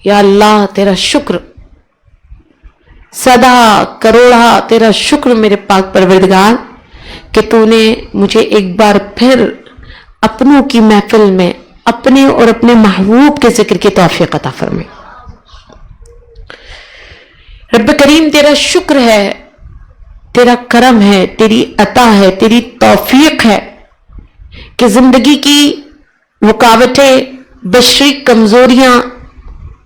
یا اللہ تیرا شکر، سدا کروڑا تیرا شکر میرے پاک پروردگار کہ تو نے مجھے ایک بار پھر اپنوں کی محفل میں اپنے اور اپنے محبوب کے ذکر کی توفیق عطا فرمائے۔ رب کریم تیرا شکر ہے، تیرا کرم ہے، تیری عطا ہے، تیری توفیق ہے کہ زندگی کی رکاوٹیں، بشری کمزوریاں،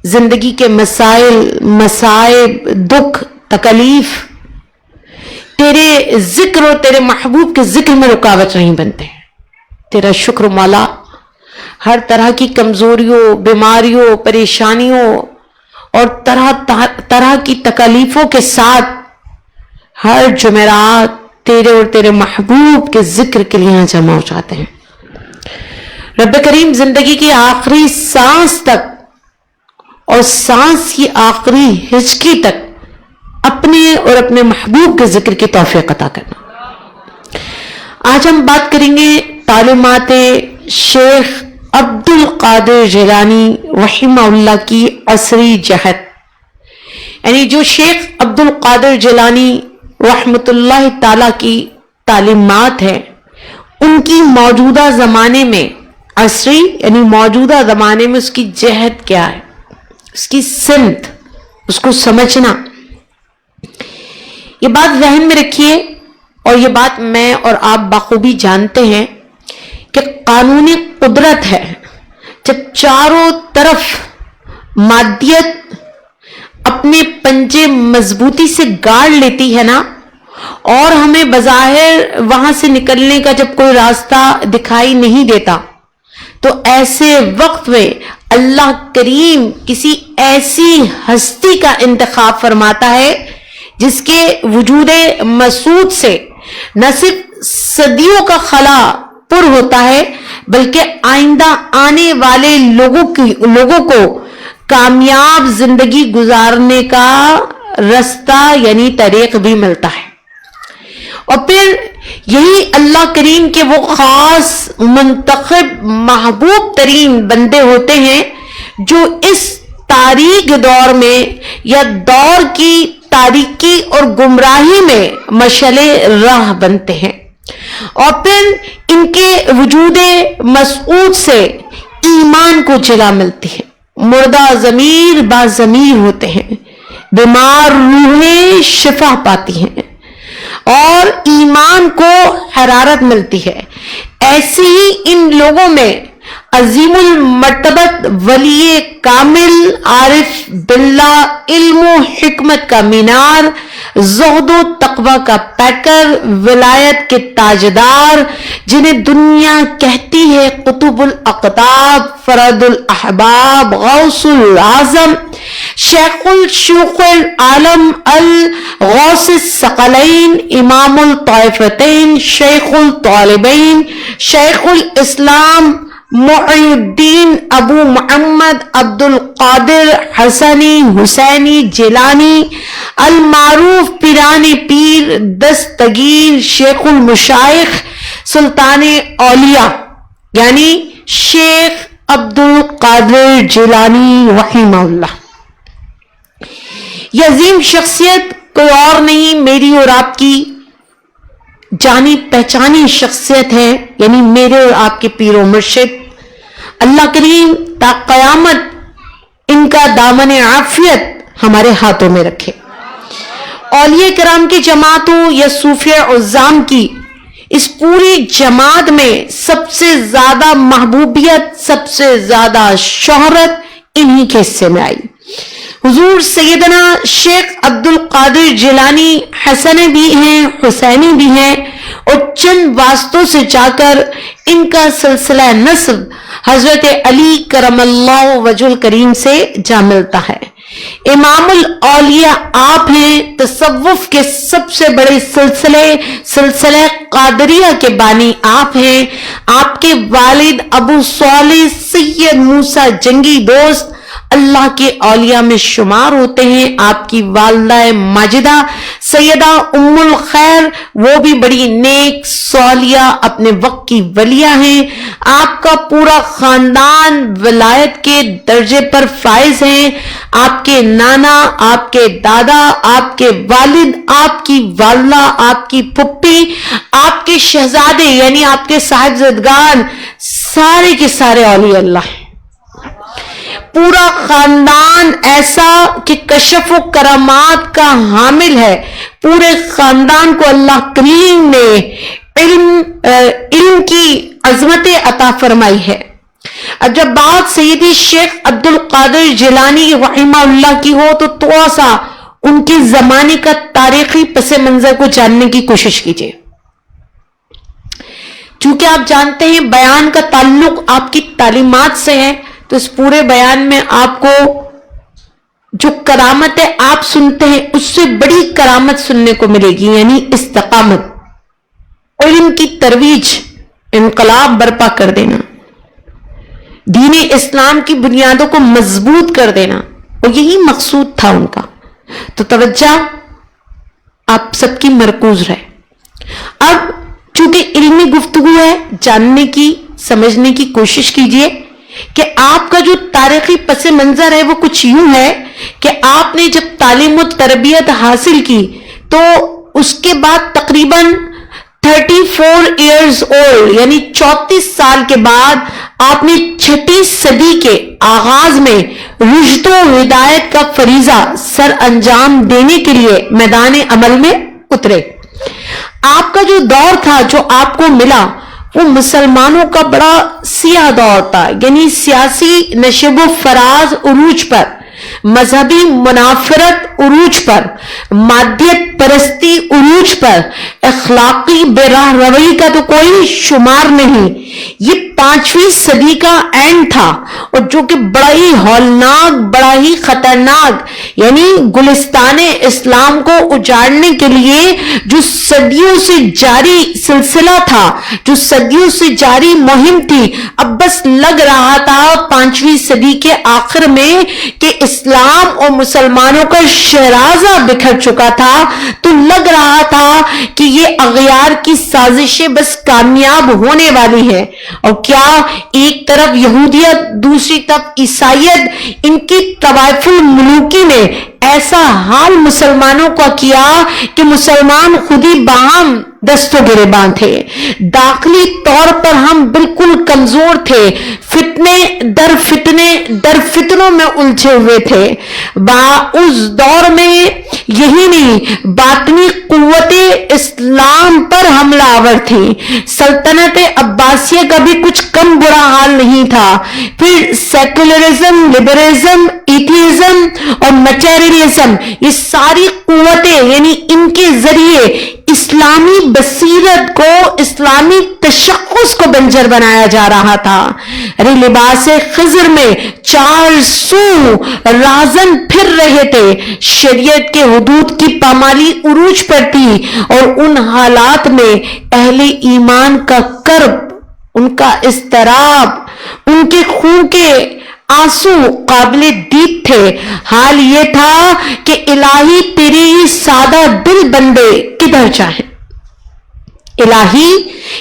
زندگی کے مسائل، مصائب، دکھ، تکلیف تیرے ذکر اور تیرے محبوب کے ذکر میں رکاوٹ نہیں بنتے ہیں۔ تیرا شکر مولا، ہر طرح کی کمزوریوں، بیماریوں، پریشانیوں اور طرح طرح کی تکلیفوں کے ساتھ ہر جمعرات تیرے اور تیرے محبوب کے ذکر کے لیے یہاں جمع ہو جاتے ہیں۔ رب کریم زندگی کی آخری سانس تک اور سانس کی آخری ہچکی تک اپنے اور اپنے محبوب کے ذکر کی توفیق عطا کرنا۔ آج ہم بات کریں گے تعلیمات شیخ عبد القادر جیلانی رحمہ اللہ کی عصری جہت، یعنی جو شیخ عبد القادر جیلانی رحمۃ اللہ تعالی کی تعلیمات ہیں، ان کی موجودہ زمانے میں، عصری یعنی موجودہ زمانے میں اس کی جہت کیا ہے، اس کی سمت، اس کو سمجھنا، یہ بات ذہن میں رکھیے۔ اور یہ بات میں اور آپ بخوبی جانتے ہیں کہ قانون قدرت ہے، جب چاروں طرف مادیت اپنے پنجے مضبوطی سے گاڑ لیتی ہے نا، اور ہمیں بظاہر وہاں سے نکلنے کا جب کوئی راستہ دکھائی نہیں دیتا، تو ایسے وقت میں اللہ کریم کسی ایسی ہستی کا انتخاب فرماتا ہے جس کے وجود مسعود سے نہ صرف صدیوں کا خلا پر ہوتا ہے، بلکہ آئندہ آنے والے لوگوں کو کامیاب زندگی گزارنے کا رستہ یعنی طریق بھی ملتا ہے۔ اور پھر یہی اللہ کریم کے وہ خاص منتخب محبوب ترین بندے ہوتے ہیں جو اس تاریک دور میں یا دور کی تاریکی اور گمراہی میں مشعل راہ بنتے ہیں، اور پھر ان کے وجود مسعود سے ایمان کو جلا ملتی ہے، مردہ ضمیر باضمیر ہوتے ہیں، بیمار روحیں شفا پاتی ہیں اور ایمان کو حرارت ملتی ہے۔ ایسے ہی ان لوگوں میں عظیم المرتبت ولی کامل عارف باللہ، علم و حکمت کا مینار، زہد و تقوی کا پیکر، ولایت کے تاجدار، جنہیں دنیا کہتی ہے قطب الاقطاب، فرد الاحباب، غوث الاعظم، شیخ الشیوخ العالم، الغوث الثقلین، امام الطائفتین، شیخ الطالبین، شیخ الاسلام معی الدین ابو محمد عبد القادر حسنی حسینی جیلانی، المعروف پیران پیر دستگیر، شیخ المشائخ، سلطان اولیاء، یعنی شیخ عبد القادر جیلانی رحمہ اللہ۔ یہ عظیم شخصیت کوئی اور نہیں، میری اور آپ کی جانی پہچانی شخصیت ہے، یعنی میرے اور آپ کے پیر و مرشد۔ اللہ کریم تا قیامت ان کا دامن عافیت ہمارے ہاتھوں میں رکھے۔ اولیاء کرام کی جماعت ہو یا صوفیاء عظام کی، اس پوری جماعت میں سب سے زیادہ محبوبیت، سب سے زیادہ شہرت انہی کے حصے میں آئی۔ حضور سیدنا شیخ عبد القادر جیلانی حسن بھی ہیں، حسینی بھی ہیں، اور چند واسطوں سے جا کر ان کا سلسلہ نسب حضرت علی کرم اللہ وجہ الکریم سے جا ملتا ہے۔ امام الاولیاء آپ ہیں، تصوف کے سب سے بڑے سلسلہ قادریہ کے بانی آپ ہیں۔ آپ کے والد ابو صالح سید موسیٰ جنگی دوست اللہ کے اولیاء میں شمار ہوتے ہیں۔ آپ کی والدہ ماجدہ سیدہ ام الخیر، وہ بھی بڑی نیک صالحہ اپنے وقت کی ولیہ ہیں۔ آپ کا پورا خاندان ولایت کے درجے پر فائز ہیں. آپ کے نانا، آپ کے دادا، آپ کے والد، آپ کی والدہ، آپ کی پھپھی، آپ کے شہزادے یعنی آپ کے صاحبزادگان سارے کے سارے اولیاء اللہ ہیں. پورا خاندان ایسا کہ کشف و کرامات کا حامل ہے. پورے خاندان کو اللہ کریم نے علم کی عظمت عطا فرمائی ہے. اب جب بات سیدی شیخ عبد القادر جیلانی رحمہ اللہ کی ہو تو تھوڑا سا ان کے زمانے کا تاریخی پس منظر کو جاننے کی کوشش کیجیے. چونکہ آپ جانتے ہیں بیان کا تعلق آپ کی تعلیمات سے ہے، تو اس پورے بیان میں آپ کو جو کرامتیں آپ سنتے ہیں اس سے بڑی کرامت سننے کو ملے گی، یعنی استقامت، علم کی ترویج، انقلاب برپا کر دینا، دین اسلام کی بنیادوں کو مضبوط کر دینا، اور یہی مقصود تھا ان کا. تو توجہ آپ سب کی مرکوز رہے. اب چونکہ علمی گفتگو ہے، جاننے کی، سمجھنے کی کوشش کیجئے کہ آپ کا جو تاریخی پس منظر ہے وہ کچھ یوں ہے کہ آپ نے جب تعلیم و تربیت حاصل کی تو اس کے بعد تقریباً 34 ایئرز اولڈ یعنی 34 سال کے بعد آپ نے 6 صدی کے آغاز میں رشد و ہدایت کا فریضہ سر انجام دینے کے لیے میدان عمل میں اترے. آپ کا جو دور تھا جو آپ کو ملا وہ مسلمانوں کا بڑا سیاہ دور تھا، یعنی سیاسی نشو و فراز عروج پر، مذہبی منافرت عروج پر، مادیت پرستی عروج پر، اخلاقی بے راہ روی کا تو کوئی شمار نہیں. یہ 5ویں صدی کا اینڈ تھا، اور جو کہ بڑا ہی ہولناک، بڑا ہی خطرناک، یعنی گلستان اسلام کو اجاڑنے کے لیے جو صدیوں سے جاری سلسلہ تھا، جو صدیوں سے جاری مہم تھی، اب بس لگ رہا تھا 5ویں صدی کے آخر میں کہ اسلام اور مسلمانوں کا شہرازہ بکھر چکا تھا. تو لگ رہا تھا کہ یہ اغیار کی سازشیں بس کامیاب ہونے والی ہے. اور کیا ایک طرف یہودیت، دوسری طرف عیسائیت، ان کی طوائف الملوکی نے ایسا حال مسلمانوں کا کیا کہ مسلمان خود ہی باہم دست و گریباں تھے. داخلی طور پر ہم بالکل کمزور تھے، فتنے در فتنوں میں الجھے ہوئے تھے. اس دور میں یہی نہیں، باطنی قوت اسلام پر حملہ آور تھی. سلطنت عباسیہ کا بھی کچھ کم برا حال نہیں تھا. پھر سیکولرزم، لبرلزم، ایتھیزم اور میٹیریلزم، یہ ساری قوتیں یعنی ان کے ذریعے اسلامی بصیرت کو، اسلامی تشخص کو بنجر بنایا جا رہا تھا. ارے لباس خضر میں 4 سو رازن پھر رہے تھے. شریعت کے حدود کی پامالی عروج پر تھی، اور ان حالات میں اہل ایمان کا کرب، ان کا اضطراب، ان کے خون کے آنسو قابل دید تھے. حال یہ تھا کہ الہی تیری سادہ دل بندے کدھر جائیں، الہی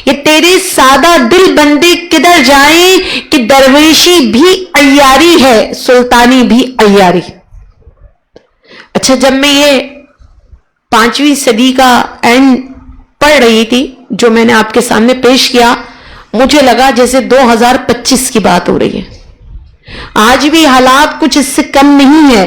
یہ تیرے سادہ دل بندے کدھر جائیں کہ درویشی بھی عیاری ہے، سلطانی بھی عیاری. اچھا، جب میں یہ 5ویں صدی کا اینڈ پڑھ رہی تھی جو میں نے آپ کے سامنے پیش کیا، مجھے لگا جیسے 2025 کی بات ہو رہی ہے. آج بھی حالات کچھ اس سے کم نہیں ہے،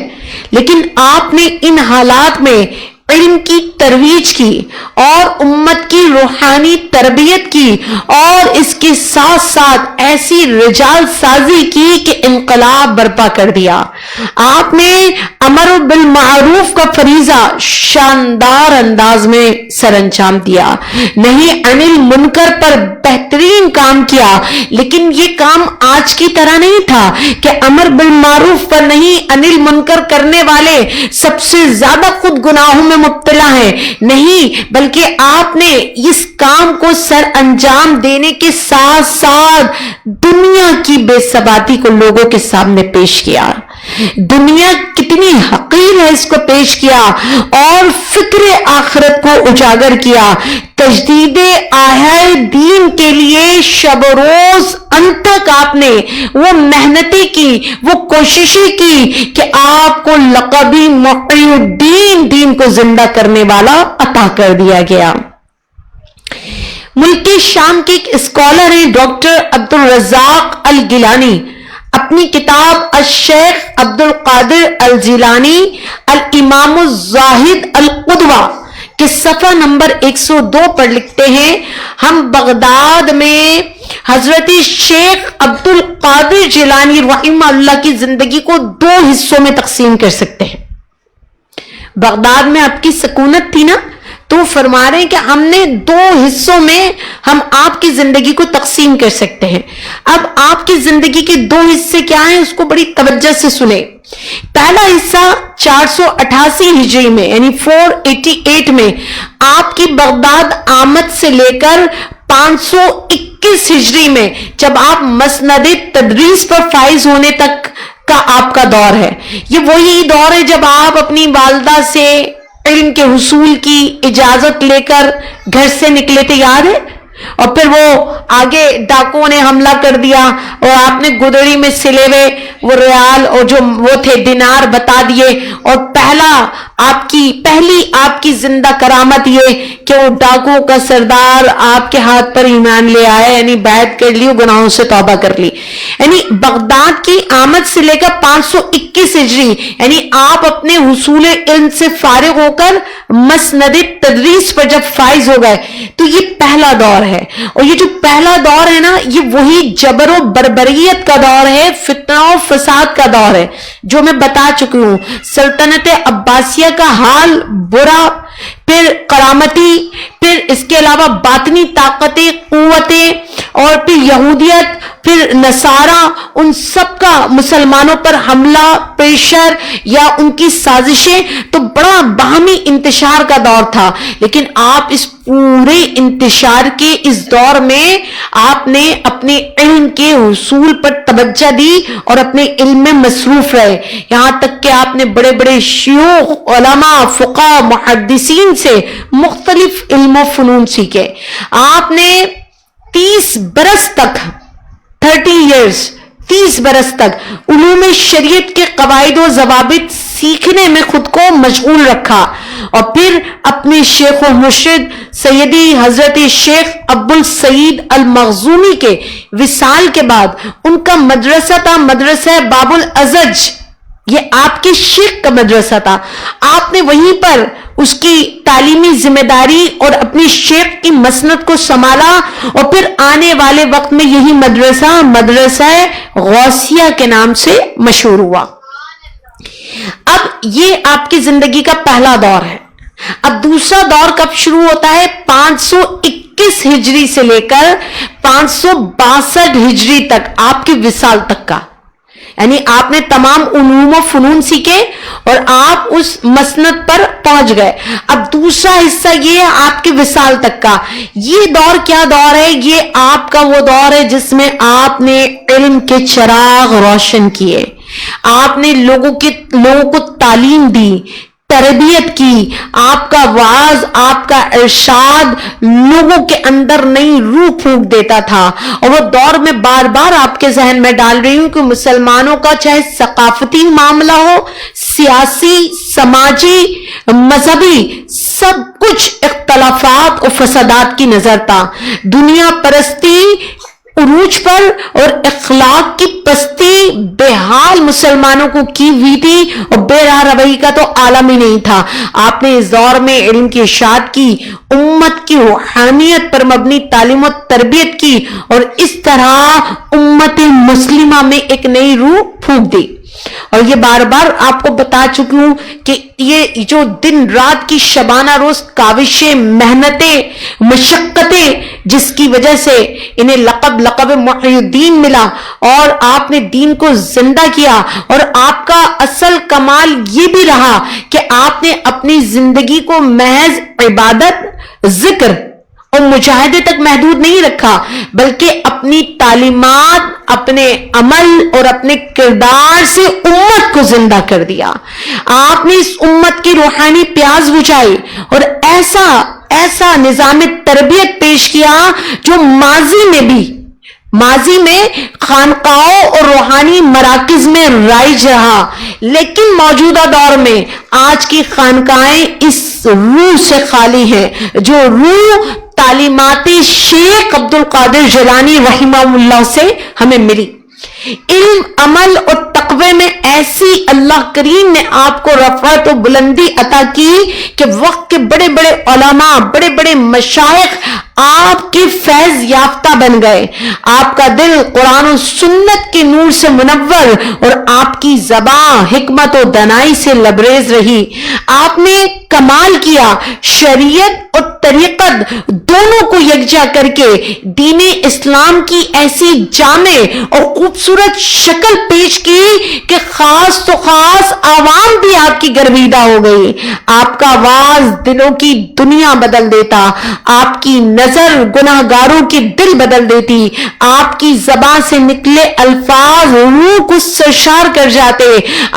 لیکن آپ نے ان حالات میں علم کی ترویج کی اور امت کی روحانی تربیت کی، اور اس کے ساتھ ساتھ ایسی رجال سازی کی کہ انقلاب برپا کر دیا. آپ نے امر بالمعروف کا فریضہ شاندار انداز میں سر انجام دیا، نہیں انل منکر پر بہترین کام کیا. لیکن یہ کام آج کی طرح نہیں تھا کہ امر بالمعروف پر نہیں، انل منکر کرنے والے سب سے زیادہ خود گناہوں میں مبتلا ہیں. نہیں، بلکہ آپ نے اس کام کو سر انجام دینے کے ساتھ ساتھ دنیا کی بے ثباتی کو لوگوں کے سامنے پیش کیا. دنیا کتنی حقیر ہے اس کو پیش کیا اور فکر آخرت کو اجاگر کیا. تجدید آہائے دین کے لیے شب و روز انت تک آپ نے وہ محنتیں کی, وہ کوششیں کی کہ آپ کو لقبی محی الدین, دین کو زندہ کرنے والا عطا کر دیا گیا. ملک شام کے ایک اسکالر ہیں ڈاکٹر عبد الرزاق الگیلانی, اپنی کتاب الشیخ عبد القادر الجیلانی الامام الزاہد القدوہ کے صفحہ نمبر 102 پر لکھتے ہیں, ہم بغداد میں حضرت شیخ عبد القادر جیلانی رحمہ اللہ کی زندگی کو 2 حصوں میں تقسیم کر سکتے ہیں. بغداد میں آپ کی سکونت تھی نا, تو فرما رہے ہیں کہ ہم نے 2 حصوں میں ہم آپ کی زندگی کو تقسیم کر سکتے ہیں. اب آپ کی زندگی کے 2 حصے کیا ہیں اس کو بڑی توجہ سے سنیں. پہلا حصہ 488 ہجری میں یعنی 488 میں آپ کی بغداد آمد سے لے کر 521 ہجری میں جب آپ مسند تدریس پر فائز ہونے تک کا آپ کا دور ہے. یہ وہی دور ہے جب آپ اپنی والدہ سے علم کے حصول کی اجازت لے کر گھر سے نکلے تھے, یاد ہے؟ اور پھر وہ آگے ڈاکوؤں نے حملہ کر دیا اور آپ نے گدڑی میں سلے ہوئے وہ ریال اور جو وہ تھے دینار بتا دیے, اور پہلی آپ کی زندہ کرامت یہ کہ وہ ڈاکوؤں کا سردار آپ کے ہاتھ پر ایمان لے آئے, یعنی بیعت کر لی, گناہوں سے توبہ کر لی. یعنی بغداد کی آمد سے لے کر 521 ہجری یعنی آپ اپنے حصول علم سے فارغ ہو کر مسند تدریس پر جب فائز ہو گئے تو یہ پہلا دور ہے. اور یہ جو پہلا دور ہے نا, یہ وہی جبر و بربریت کا دور ہے, فتنہ و فساد کا دور ہے جو میں بتا چکی ہوں. سلطنت عباسیہ کا حال برا, پھر کرامتی, پھر اس کے علاوہ باطنی طاقتیں, قوتیں, اور پھر یہودیت, پھر نصارہ, ان سب کا مسلمانوں پر حملہ, پریشر یا ان کی سازشیں, تو بڑا باہمی انتشار کا دور تھا. لیکن آپ اس پورے انتشار کے اس دور میں آپ نے اپنے علم کے حصول پر توجہ دی اور اپنے علم میں مصروف رہے, یہاں تک کہ آپ نے بڑے بڑے شیوخ, علماء, فقہ, محدثین سے مختلف علم و فنون سیکھے. آپ نے 30 برس تک 30 برس تک علوم شریعت کے قواعد و ضوابط سیکھنے میں خود کو مشغول رکھا, اور پھر اپنے شیخ و مرشد سیدی حضرت شیخ ابو السعید المخزومی کے وصال کے بعد ان کا مدرسہ تھا مدرسہ باب الازج, یہ آپ کے شیخ کا مدرسہ تھا. آپ نے وہیں پر اس کی تعلیمی ذمہ داری اور اپنی شیخ کی مسند کو سنبھالا, اور پھر آنے والے وقت میں یہی مدرسہ غوثیہ کے نام سے مشہور ہوا. اب یہ آپ کی زندگی کا پہلا دور ہے. اب دوسرا دور کب شروع ہوتا ہے؟ 521 ہجری سے لے کر 562 ہجری تک, آپ کے وصال تک کا. یعنی آپ نے تمام علوم و فنون سیکھے اور آپ اس مسند پر پہنچ گئے. اب دوسرا حصہ یہ ہے آپ کے وصال تک کا. یہ دور کیا دور ہے؟ یہ آپ کا وہ دور ہے جس میں آپ نے علم کے چراغ روشن کیے, آپ نے لوگوں کو تعلیم دی, تربیت کی, آپ کا واعظ, آپ کا ارشاد لوگوں کے اندر نئی روح پھونک دیتا تھا. اور وہ دور میں بار بار آپ کے ذہن میں ڈال رہی ہوں کہ مسلمانوں کا چاہے ثقافتی معاملہ ہو, سیاسی, سماجی, مذہبی, سب کچھ اختلافات اور فسادات کی نظر تھا. دنیا پرستی عروج پر اور اخلاق کی پستی بے حال مسلمانوں کو کی ہوئی تھی, اور بے راہ روی کا تو عالم ہی نہیں تھا. آپ نے اس دور میں علم کی اشاعت کی, امت کی روحانیت پر مبنی تعلیم و تربیت کی, اور اس طرح امت مسلمہ میں ایک نئی روح پھونک دی. اور یہ بار بار آپ کو بتا چکی ہوں کہ یہ جو دن رات کی شبانہ روز کاوشیں, محنتیں, مشقتیں, جس کی وجہ سے انہیں لقب محی الدین ملا, اور آپ نے دین کو زندہ کیا. اور آپ کا اصل کمال یہ بھی رہا کہ آپ نے اپنی زندگی کو محض عبادت, ذکر اور مجاہدے تک محدود نہیں رکھا، بلکہ اپنی تعلیمات، اپنے عمل اور اپنے کردار سے امت کو زندہ کر دیا۔ آپ نے اس امت کی روحانی پیاس بجھائی اور ایسا نظام تربیت پیش کیا جو ماضی میں خانقاہوں اور روحانی مراکز میں رائج رہا، لیکن موجودہ دور میں آج کی خانقاہیں اس روح سے خالی ہیں جو روح تعلیمات شیخ عبد القادر جیلانی رحمہ اللہ سے ہمیں ملی۔ علم، عمل اور تقوی میں ایسی اللہ کریم نے آپ کو رفعت و بلندی عطا کی کہ وقت کے بڑے بڑے علماء، بڑے بڑے مشائخ آپ کے فیض یافتہ بن گئے۔ آپ کا دل قرآن و سنت کے نور سے منور اور آپ کی زبان حکمت و دانائی سے لبریز رہی۔ آپ نے کمال کیا، شریعت اور طریقت دونوں کو یکجا کر کے دین اسلام کی ایسی جامع اور خوبصورت شکل پیش کی کہ خاص تو خاص عوام بھی آپ کی گرویدہ ہو گئی۔ آپ کا آواز دلوں کی دنیا بدل دیتا، آپ کی نظر گناہگاروں کے دل بدل دیتی، آپ کی زبان سے نکلے الفاظ روح کو سرشار کر جاتے۔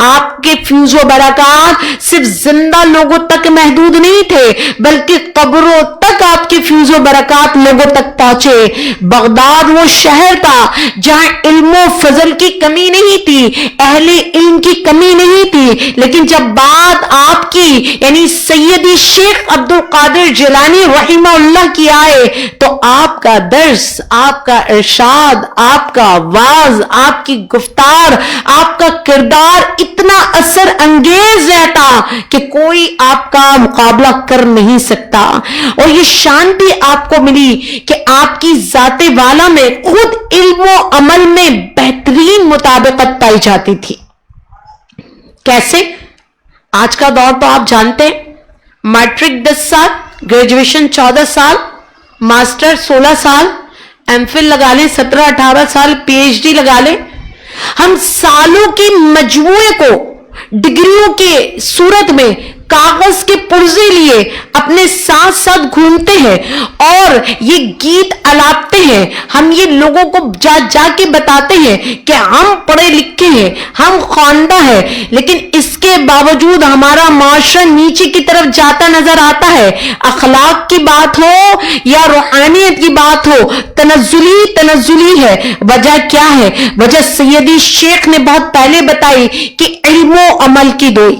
آپ کے فیض و برکات صرف زندہ لوگوں تک محدود نہیں تھے، بلکہ قبروں تک آپ کے فیض و برکات لوگوں تک پہنچے۔ بغداد وہ شہر تھا جہاں علم و فضل کی کمی نہیں تھی، اہل علم کی کمی نہیں تھی، لیکن جب بات آپ کی یعنی سیدی شیخ عبد القادر جیلانی رحمہ اللہ کی آئے تو آپ کا درس، آپ کا ارشاد، آپ کا آواز، آپ کی گفتار، آپ کا کردار اتنا اثر انگیز رہتا کہ کوئی آپ کا مقابلہ کر نہیں سکتا۔ اور یہ شان بھی آپ کو ملی کہ آپ کی ذات والا میں خود علم و عمل میں بہترین مطابقت پائی جاتی تھی۔ کیسے؟ آج کا دور تو آپ جانتے ہیں، میٹرک 10 سال، گریجویشن 14 سال، ماسٹر 16 سال، ایم فل لگا لیں 17-18 سال، پی ایچ ڈی لگا لیں۔ ہم سالوں کے مجموعے کو ڈگریوں کے صورت میں کاغذ کے پرزے لیے اپنے ساتھ ساتھ گھومتے ہیں اور یہ گیت الاپتے ہیں۔ ہم یہ لوگوں کو جا کے بتاتے ہیں کہ ہم پڑھے لکھے ہیں، ہم خواندہ ہیں، لیکن اس کے باوجود ہمارا معاشرہ نیچے کی طرف جاتا نظر آتا ہے۔ اخلاق کی بات ہو یا روحانیت کی بات ہو، تنزلی ہے۔ وجہ کیا ہے؟ وجہ سیدی شیخ نے بہت پہلے بتائی کہ علم و عمل کی دوئی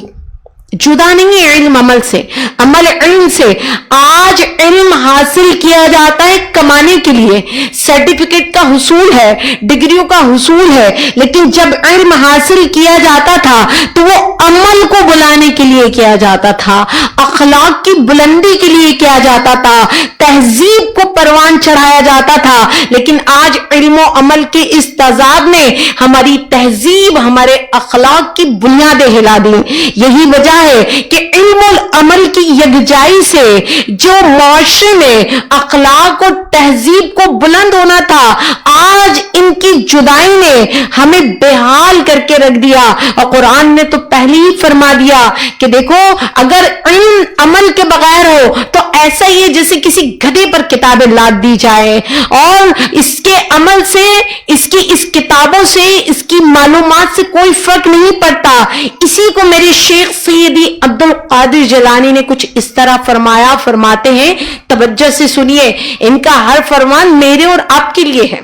جدا نہیں ہے، علم عمل سے، عمل علم سے۔ آج علم حاصل کیا جاتا ہے کمانے کے لیے، سرٹیفکیٹ کا حصول ہے، ڈگریوں کا حصول ہے، لیکن جب علم حاصل کیا جاتا تھا تو وہ عمل کو بلانے کے لیے کیا جاتا تھا، اخلاق کی بلندی کے لیے کیا جاتا تھا، تہذیب کو پروان چڑھایا جاتا تھا۔ لیکن آج علم و عمل کے اس تضاد نے ہماری تہذیب، ہمارے اخلاق کی بنیادیں ہلا دی۔ یہی وجہ ہے کہ علم العمل کی یکجائی سے جو معاشرے میں اخلاق اور تہذیب کو بلند ہونا تھا، آج ان کی جدائی نے ہمیں بے حال کر کے رکھ دیا۔ اور قرآن نے تو پہلے ہی فرما دیا کہ دیکھو اگر علم عمل کے بغیر ہو تو ایسا ہی ہے جیسے کسی گدھے پر کتابیں لاد دی جائے، اور اس کے عمل سے، اس کتابوں سے، اس کی معلومات سے کوئی فرق نہیں پڑتا۔ اسی کو میرے شیخ سیدی عبد القادر جیلانی نے کچھ اس طرح فرماتے ہیں، توجہ سے سنیے، ان کا ہر فرمان میرے اور آپ کے لیے ہے۔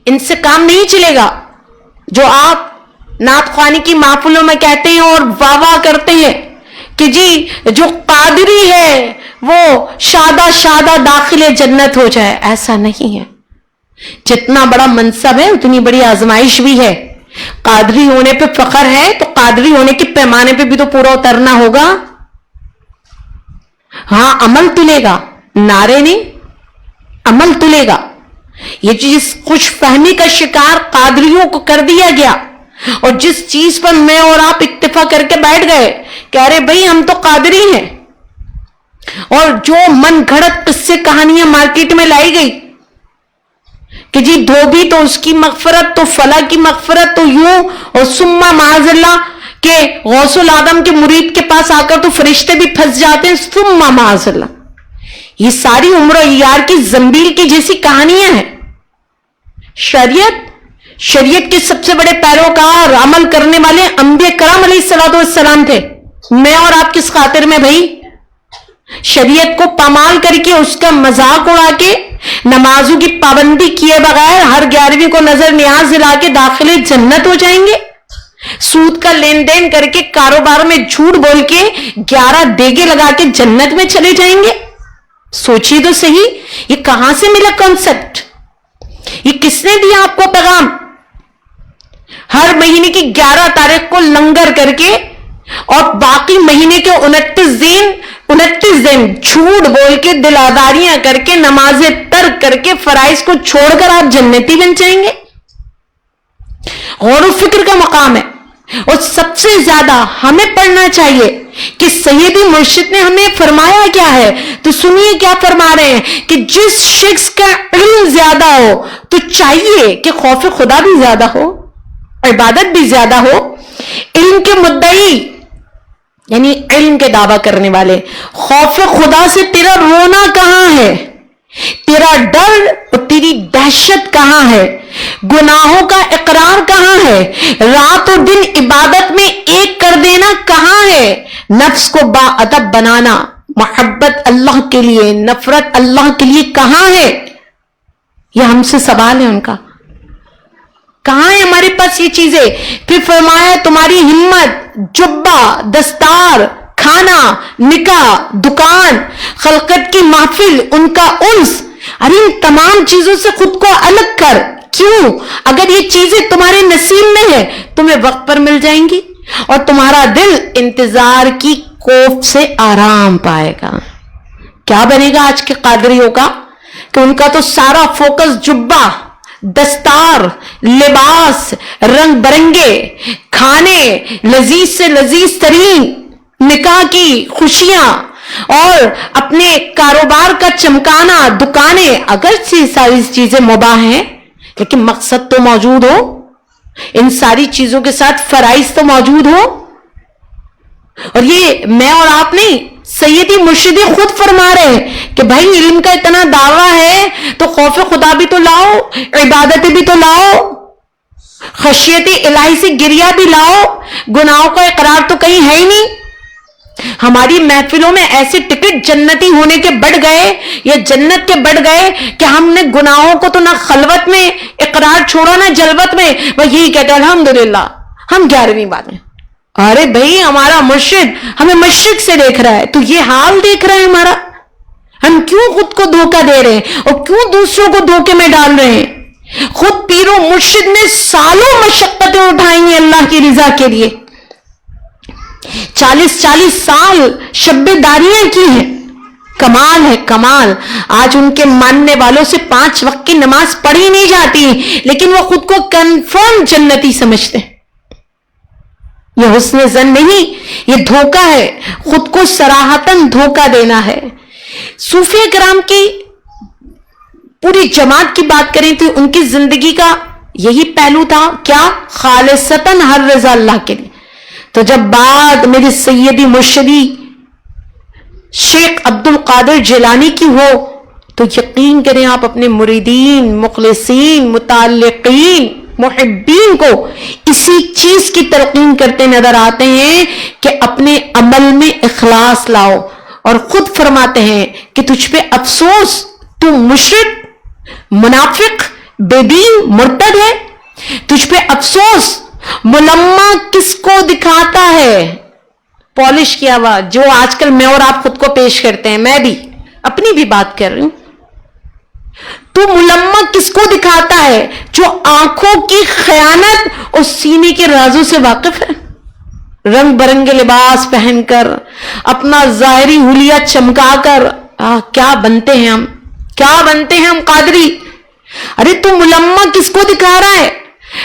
ان سے کام نہیں چلے گا جو آپ نعت خوانی کی محفلوں میں کہتے ہیں اور واہ واہ کرتے ہیں کہ جی جو قادری ہے وہ شادہ داخل جنت ہو جائے۔ ایسا نہیں ہے۔ جتنا بڑا منصب ہے اتنی بڑی آزمائش بھی ہے۔ قادری ہونے پہ فخر ہے تو قادری ہونے کے پیمانے پہ بھی تو پورا اترنا ہوگا۔ ہاں عمل تلے گا، نعرے نہیں، عمل تلے گا۔ یہ چیز خوش فہمی کا شکار قادریوں کو کر دیا گیا، اور جس چیز پر میں اور آپ اکتفا کر کے بیٹھ گئے کہ ارے بھائی ہم تو قادری ہیں، اور جو من گھڑت قصے کہانیاں مارکیٹ میں لائی گئی کہ جی دھوبی تو اس کی مغفرت، تو فلاں کی مغفرت، تو یوں، اور سما معاذ اللہ کہ غوث العظم کے مرید کے پاس آ کر تو فرشتے بھی پھنس جاتے ہیں، سما معاذ اللہ۔ یہ ساری عمر یار کی زنبیل کی جیسی کہانیاں ہیں. شریعت کے سب سے بڑے پیروکار عمل کرنے والے انبیاء کرام علیہ الصلوۃ والسلام تھے. میں اور آپ کس خاطر میں بھائی؟ شریعت کو پامال کر کے, اس کا مذاق اڑا کے, نمازوں کی پابندی کیے بغیر ہر 11ویں کو نظر نیاز دلا کے داخل جنت ہو جائیں گے. سود کا لین دین کر کے, کاروبار میں جھوٹ بول کے 11 دیگے لگا کے جنت میں چلے جائیں گے. سوچیے تو صحیح, یہ کہاں سے ملا کنسپٹ؟ یہ کس نے دیا آپ کو پیغام؟ ہر مہینے کی 11 تاریخ کو لنگر کر کے اور باقی مہینے کے 29 دن جھوٹ بول کے, دلاداریاں کر کے, نمازیں ترک کر کے, فرائض کو چھوڑ کر آپ جنتی بن جائیں گے. غور و فکر کا مقام ہے. اور سب سے زیادہ ہمیں پڑھنا چاہیے کہ سیدی مرشد نے ہمیں فرمایا کیا ہے. تو سنیے کیا فرما رہے ہیں کہ جس شخص کا علم زیادہ ہو تو چاہیے کہ خوف خدا بھی زیادہ ہو, عبادت بھی زیادہ ہو. علم کے مدعی یعنی علم کے دعویٰ کرنے والے, خوف خدا سے تیرا رونا کہاں ہے؟ تیرا ڈر اور تیری دہشت کہاں ہے؟ گناہوں کا اقرار کہاں ہے؟ رات اور دن عبادت میں ایک کر دینا کہاں ہے؟ نفس کو باادب بنانا, محبت اللہ کے لیے, نفرت اللہ کے لیے کہاں ہے؟ یہ ہم سے سوال ہے ان کا. کہاں ہے ہمارے پاس یہ چیزیں؟ پھر فرمایا تمہاری ہمت, جبہ, دستار, کھانا, نکاح, دکان, خلقت کی محفل, ان کا انس, ارے ان تمام چیزوں سے خود کو الگ کر. کیوں؟ اگر یہ چیزیں تمہارے نصیب میں ہے تمہیں وقت پر مل جائیں گی اور تمہارا دل انتظار کی کوف سے آرام پائے گا. کیا بنے گا آج کے قادریوں کا کہ ان کا تو سارا فوکس جبہ, دستار, لباس, رنگ برنگے, کھانے, لذیذ سے لذیذ ترین, نکاح کی خوشیاں اور اپنے کاروبار کا چمکانا, دکانیں. اگر ساری چیزیں مباح ہیں لیکن مقصد تو موجود ہو, ان ساری چیزوں کے ساتھ فرائض تو موجود ہو. اور یہ میں اور آپ نہیں, سیدی مرشدی خود فرما رہے ہیں کہ بھائی علم کا اتنا دعویٰ ہے تو خوف خدا بھی تو لاؤ, عبادت بھی تو لاؤ, خشیت الہی سے گریہ بھی لاؤ. گناہوں کا اقرار تو کہیں ہے ہی نہیں. ہماری محفلوں میں ایسے ٹکٹ جنتی ہونے کے بڑھ گئے یا جنت کے بڑھ گئے کہ ہم نے گناہوں کو تو نہ خلوت میں اقرار چھوڑا نہ جلوت میں, وہ یہی کہتے ہیں الحمدللہ ہم 11ویں بات میں. ارے بھائی ہمارا مرشد ہمیں مشرق سے دیکھ رہا ہے, تو یہ حال دیکھ رہا ہے ہمارا. ہم کیوں خود کو دھوکہ دے رہے ہیں اور کیوں دوسروں کو دھوکے میں ڈال رہے ہیں؟ خود پیر و مرشد نے سالوں مشقتیں اٹھائی ہیں اللہ کی رضا کے لیے, 40 سال شبِ داریاں کی ہیں. کمال ہے کمال. آج ان کے ماننے والوں سے 5 وقت کی نماز پڑھی نہیں جاتی لیکن وہ خود کو کنفرم جنتی سمجھتے ہیں. یہ حسن ظن نہیں, یہ دھوکہ ہے, خود کو صراحتاً دھوکہ دینا ہے. صوفیہ کرام کی پوری جماعت کی بات کریں تو ان کی زندگی کا یہی پہلو تھا, کیا؟ خالصتاً ہر رضا اللہ کے لیے. تو جب بات میری سیدی مرشدی شیخ عبد القادر جیلانی کی ہو تو یقین کریں آپ اپنے مریدین, مخلصین, متعلقین, محبین کو اسی چیز کی تلقین کرتے نظر آتے ہیں کہ اپنے عمل میں اخلاص لاؤ. اور خود فرماتے ہیں کہ تجھ پہ افسوس, تو مشرک, منافق, بے دین, مرتد ہے. تجھ پہ افسوس, ملمہ کس کو دکھاتا ہے؟ پالش کیا ہوا جو آج کل میں اور آپ خود کو پیش کرتے ہیں, میں بھی اپنی بھی بات کر رہی ہوں. تو ملمہ کس کو دکھاتا ہے؟ جو آنکھوں کی خیانت اور سینے کے رازوں سے واقف ہے. رنگ برنگے لباس پہن کر, اپنا ظاہری حلیہ چمکا کر, کیا بنتے ہیں ہم, کیا بنتے ہیں ہم قادری. ارے تو ملمہ کس کو دکھا رہا ہے؟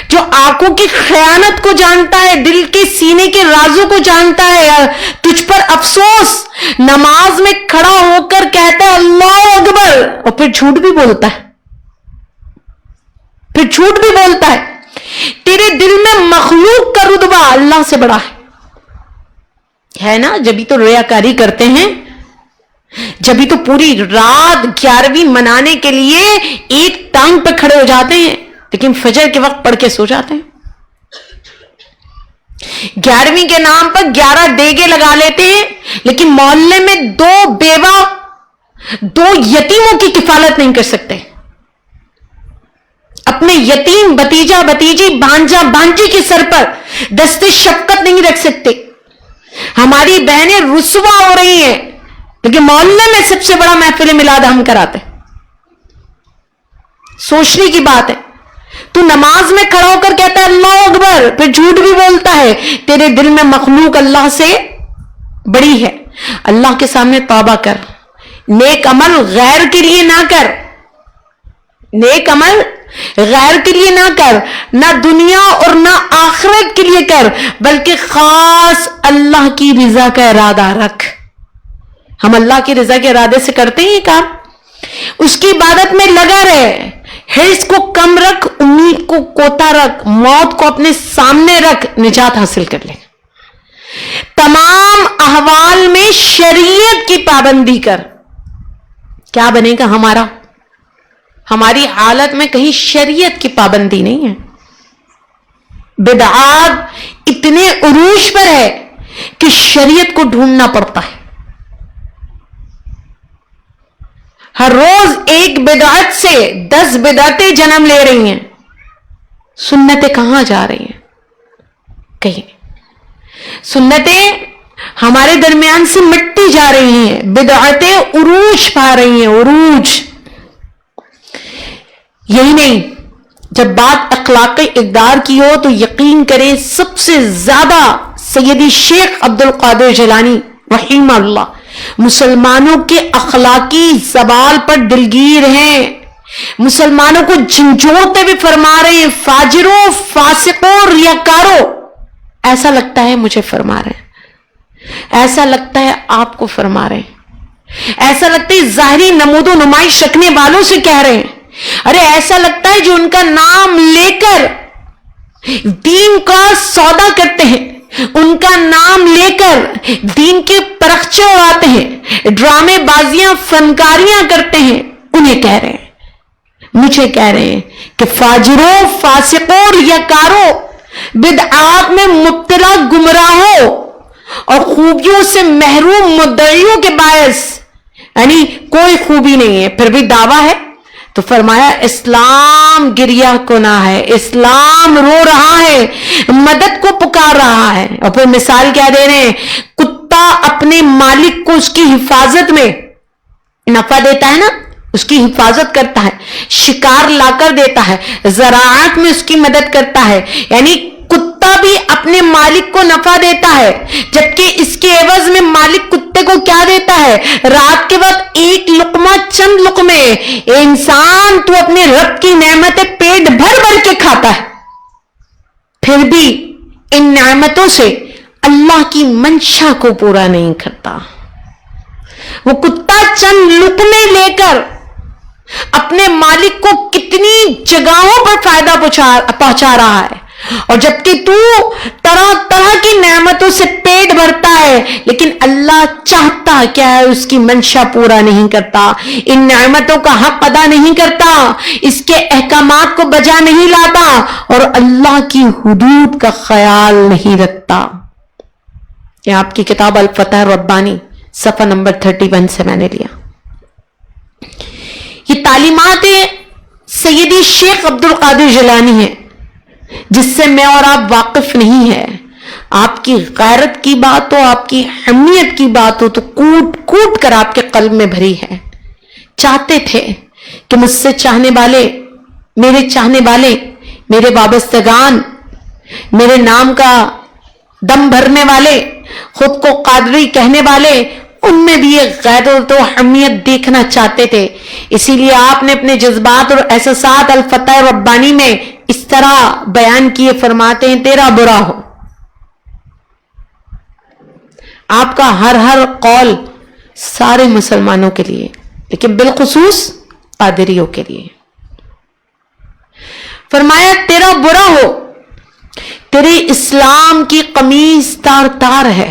جو آنکھوں کی خیانت کو جانتا ہے, دل کے سینے کے رازوں کو جانتا ہے. تجھ پر افسوس, نماز میں کھڑا ہو کر کہتا ہے اللہ اکبر اور پھر جھوٹ بھی بولتا ہے, پھر جھوٹ بھی بولتا ہے. تیرے دل میں مخلوق کا رتبہ اللہ سے بڑا ہے نا. جبھی تو ریاکاری کرتے ہیں. جبھی تو پوری رات 11ویں منانے کے لیے ایک ٹانگ پہ کھڑے ہو جاتے ہیں، لیکن فجر کے وقت پڑھ کے سو جاتے ہیں۔ 11ویں کے نام پر 11 دیگے لگا لیتے ہیں، لیکن محلے میں 2 بیوہ 2 یتیموں کی کفالت نہیں کر سکتے، اپنے یتیم بھتیجا بھتیجی بھانجا بھانجی کے سر پر دست شفقت نہیں رکھ سکتے۔ ہماری بہنیں رسوا ہو رہی ہیں، لیکن محلے میں سب سے بڑا محفل میلاد ہم کراتے۔ سوچنے کی بات ہے، تو نماز میں کھڑا ہو کر کہتا ہے اللہ اکبر، پھر جھوٹ بھی بولتا ہے، تیرے دل میں مخلوق اللہ سے بڑی ہے۔ اللہ کے سامنے توبہ کر، نیک عمل غیر کے لیے نہ کر، نیک عمل غیر کے لیے نہ کر، نہ دنیا اور نہ آخرت کے لیے کر، بلکہ خاص اللہ کی رضا کا ارادہ رکھ۔ ہم اللہ کی رضا کے ارادے سے کرتے ہیں کام، اس کی عبادت میں لگا رہے، حرص کو کم رکھ، امید کو کوتا رکھ، موت کو اپنے سامنے رکھ، نجات حاصل کر لے۔ تمام احوال میں شریعت کی پابندی کر، کیا بنے گا ہمارا؟ ہماری حالت میں کہیں شریعت کی پابندی نہیں ہے۔ بدعات اتنے عروج پر ہے کہ شریعت کو ڈھونڈنا پڑتا ہے۔ ہر روز ایک بدعت سے 10 بدعتیں جنم لے رہی ہیں، سنتیں کہاں جا رہی ہیں؟ کہیں سنتیں ہمارے درمیان سے مٹتی جا رہی ہیں، بدعتیں عروج پا رہی ہیں، عروج۔ یہی نہیں، جب بات اخلاق اقدار کی ہو تو یقین کریں سب سے زیادہ سیدی شیخ عبد القادر جیلانی رحمہ اللہ مسلمانوں کے اخلاقی زوال پر دلگیر ہیں، مسلمانوں کو جھنجھوڑتے بھی فرما رہے ہیں، فاجروں فاسقوں ریاکاروں، ایسا لگتا ہے مجھے فرما رہے ہیں، ایسا لگتا ہے آپ کو فرما رہے ہیں، ایسا لگتا ہے ظاہری نمود و نمائش رکھنے والوں سے کہہ رہے ہیں، ارے ایسا لگتا ہے جو ان کا نام لے کر دین کا سودا کرتے ہیں، ان کا نام لے کر دین کے پرخچے اڑاتے ہیں، ڈرامے بازیاں فنکاریاں کرتے ہیں، انہیں کہہ رہے ہیں، مجھے کہہ رہے ہیں کہ فاجروں فاسقوں ریاکاروں، بدعات میں مبتلا گمراہوں اور خوبیوں سے محروم مدعیوں کے باعث، یعنی کوئی خوبی نہیں ہے پھر بھی دعویٰ ہے، تو فرمایا اسلام گریہ کنا ہے، اسلام رو رہا ہے، مدد کو پکار رہا ہے۔ اور پھر مثال کیا دے رہے ہیں، کتا اپنے مالک کو اس کی حفاظت میں نفع دیتا ہے نا، اس کی حفاظت کرتا ہے، شکار لا کر دیتا ہے، زراعت میں اس کی مدد کرتا ہے، یعنی کتا بھی اپنے مالک کو نفع دیتا ہے، جبکہ اس کے عوض میں مالک کتے کو کیا دیتا ہے؟ رات کے وقت ایک لقمہ چند لقمے، انسان تو اپنے رب کی نعمتیں پیٹ بھر بھر کے کھاتا ہے، پھر بھی ان نعمتوں سے اللہ کی منشا کو پورا نہیں کرتا۔ وہ کتا چند لقمے لے کر اپنے مالک کو کتنی جگہوں پر فائدہ پہنچا رہا ہے، اور جبکہ تو طرح طرح کی نعمتوں سے پیٹ بھرتا ہے، لیکن اللہ چاہتا کیا ہے؟ اس کی منشا پورا نہیں کرتا، ان نعمتوں کا حق ادا نہیں کرتا، اس کے احکامات کو بجا نہیں لاتا، اور اللہ کی حدود کا خیال نہیں رکھتا۔ یہ آپ کی کتاب الفتح ربانی صفحہ نمبر 31 سے میں نے لیا۔ یہ تعلیمات سیدی شیخ عبد القادر جیلانی ہیں، جس سے میں اور آپ واقف نہیں ہے۔ آپ کی غیرت کی بات ہو، آپ کی حمیت کی بات ہو تو کوٹ کوٹ کر آپ کے قلب میں بھری ہے۔ چاہتے تھے کہ مجھ سے چاہنے والے، میرے وابستگان، میرے نام کا دم بھرنے والے، خود کو قادری کہنے والے، ان میں بھی یہ غیرت و حمیت دیکھنا چاہتے تھے۔ اسی لیے آپ نے اپنے جذبات اور احساسات الفتح ربانی میں اس طرح بیان کیے، فرماتے ہیں تیرا برا ہو۔ آپ کا ہر قول سارے مسلمانوں کے لیے، لیکن بالخصوص قادریوں کے لیے۔ فرمایا تیرا برا ہو، تیرے اسلام کی قمیص تار تار ہے،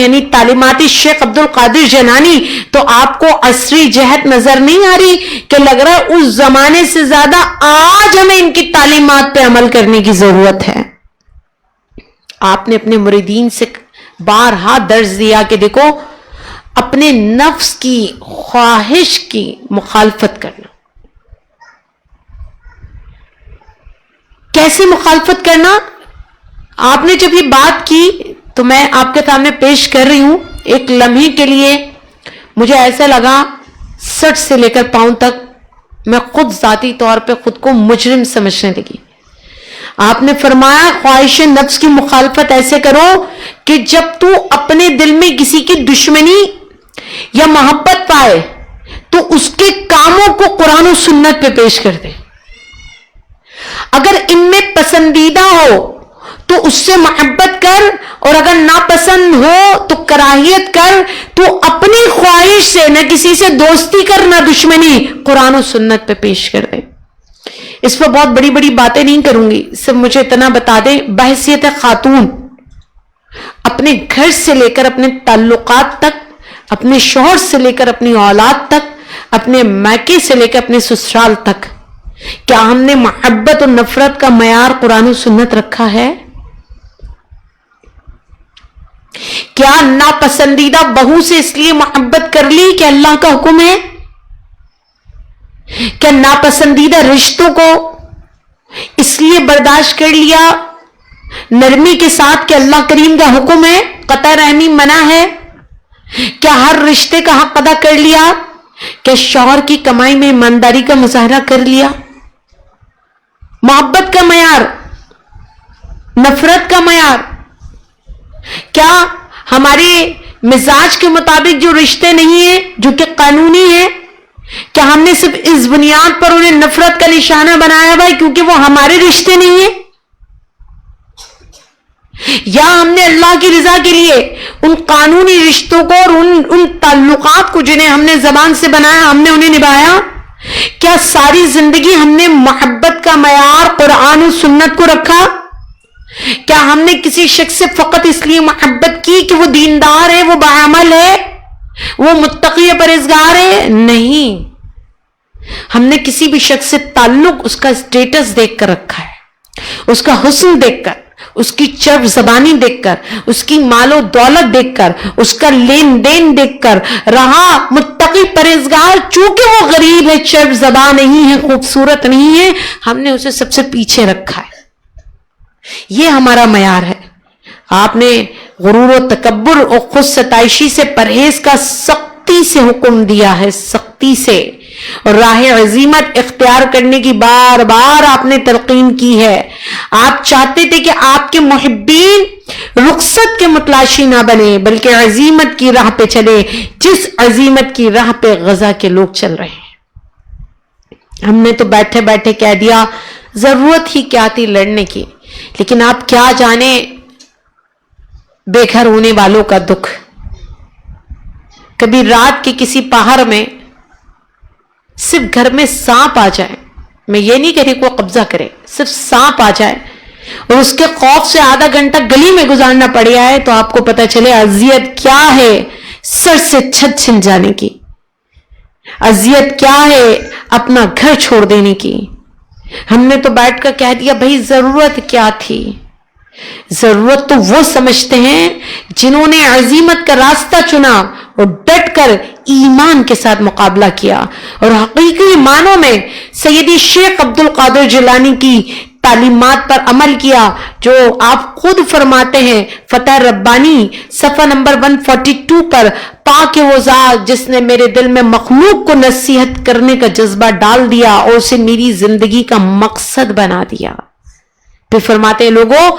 یعنی تعلیمات شیخ عبد القادر جیلانی، تو آپ کو عصری جہت نظر نہیں آ رہی کہ لگ رہا ہے اس زمانے سے زیادہ آج ہمیں ان کی تعلیمات پہ عمل کرنے کی ضرورت ہے؟ آپ نے اپنے مریدین سے بارہا درس دیا کہ دیکھو اپنے نفس کی خواہش کی مخالفت کرنا. کیسے مخالفت کرنا؟ آپ نے جب یہ بات کی تو میں آپ کے سامنے پیش کر رہی ہوں. ایک لمحے کے لیے مجھے ایسا لگا سٹ سے لے کر پاؤں تک میں خود ذاتی طور پہ خود کو مجرم سمجھنے لگی. آپ نے فرمایا خواہش نفس کی مخالفت ایسے کرو کہ جب تو اپنے دل میں کسی کی دشمنی یا محبت پائے تو اس کے کاموں کو قرآن و سنت پہ پیش کر دے. اگر ان میں پسندیدہ ہو تو اس سے محبت کر، اور اگر ناپسند ہو تو کراہیت کر. تو اپنی خواہش سے نہ کسی سے دوستی کر نہ دشمنی، قرآن و سنت پہ پیش کر دے. اس پہ بہت بڑی بڑی باتیں نہیں کروں گی، صرف مجھے اتنا بتا دیں بحیثیت خاتون اپنے گھر سے لے کر اپنے تعلقات تک، اپنے شوہر سے لے کر اپنی اولاد تک، اپنے میکے سے لے کر اپنے سسرال تک، کیا ہم نے محبت اور نفرت کا معیار قرآن و سنت رکھا ہے؟ کیا ناپسندیدہ بہو سے اس لیے محبت کر لی کہ اللہ کا حکم ہے؟ کیا ناپسندیدہ رشتوں کو اس لیے برداشت کر لیا نرمی کے ساتھ کہ اللہ کریم کا حکم ہے، قطع رحمی منع ہے؟ کیا ہر رشتے کا حق ادا کر لیا کہ شوہر کی کمائی میں ایمانداری کا مظاہرہ کر لیا؟ محبت کا معیار، نفرت کا معیار، کیا ہمارے مزاج کے مطابق جو رشتے نہیں ہیں جو کہ قانونی ہیں، کیا ہم نے صرف اس بنیاد پر انہیں نفرت کا نشانہ بنایا بھائی کیونکہ وہ ہمارے رشتے نہیں ہیں؟ یا ہم نے اللہ کی رضا کے لیے ان قانونی رشتوں کو اور ان تعلقات کو جنہیں ہم نے زبان سے بنایا ہم نے انہیں نبھایا؟ کیا ساری زندگی ہم نے محبت کا معیار قرآن و سنت کو رکھا؟ کیا ہم نے کسی شخص سے فقط اس لیے محبت کی کہ وہ دیندار ہے، وہ باعمل ہے، وہ متقی پرہیزگار ہے؟ نہیں، ہم نے کسی بھی شخص سے تعلق اس کا اسٹیٹس دیکھ کر رکھا ہے، اس کا حسن دیکھ کر، اس کی چرب زبانی دیکھ کر، اس کی مال و دولت دیکھ کر، اس کا لین دین دیکھ کر رہا متقی پرہیزگار. چونکہ وہ غریب ہے، چرب زبان نہیں ہے، خوبصورت نہیں ہے، ہم نے اسے سب سے پیچھے رکھا ہے. یہ ہمارا معیار ہے. آپ نے غرور و تکبر اور خود ستائشی سے پرہیز کا سختی سے حکم دیا ہے، سختی سے، اور راہ عزیمت اختیار کرنے کی بار بار آپ نے تلقین کی ہے. آپ چاہتے تھے کہ آپ کے محبین رخصت کے متلاشی نہ بنے بلکہ عزیمت کی راہ پہ چلے، جس عزیمت کی راہ پہ غزہ کے لوگ چل رہے ہیں. ہم نے تو بیٹھے بیٹھے کہہ دیا ضرورت ہی کیا تھی لڑنے کی، لیکن آپ کیا جانے بے گھر ہونے والوں کا دکھ. کبھی رات کے کسی پہاڑ میں صرف گھر میں سانپ آ جائے، میں یہ نہیں کہہ رہی کوئی قبضہ کرے، صرف سانپ آ جائے اور اس کے خوف سے آدھا گھنٹہ گلی میں گزارنا پڑ گیا ہے تو آپ کو پتہ چلے اذیت کیا ہے سر سے چھت چھن جانے کی، اذیت کیا ہے اپنا گھر چھوڑ دینے کی. ہم نے تو بیٹھ کر کہہ دیا بھائی ضرورت کیا تھی. ضرورت تو وہ سمجھتے ہیں جنہوں نے عزیمت کا راستہ چنا اور ڈٹ کر ایمان کے ساتھ مقابلہ کیا اور حقیقی معنوں میں سیدی شیخ عبد القادر جیلانی کی تعلیمات پر عمل کیا، جو آپ خود فرماتے ہیں فتح ربانی صفحہ نمبر 142 پر، پاک وہ ذات جس نے میرے دل میں مخلوق کو نصیحت کرنے کا جذبہ ڈال دیا اور اسے میری زندگی کا مقصد بنا دیا. پھر فرماتے ہیں لوگوں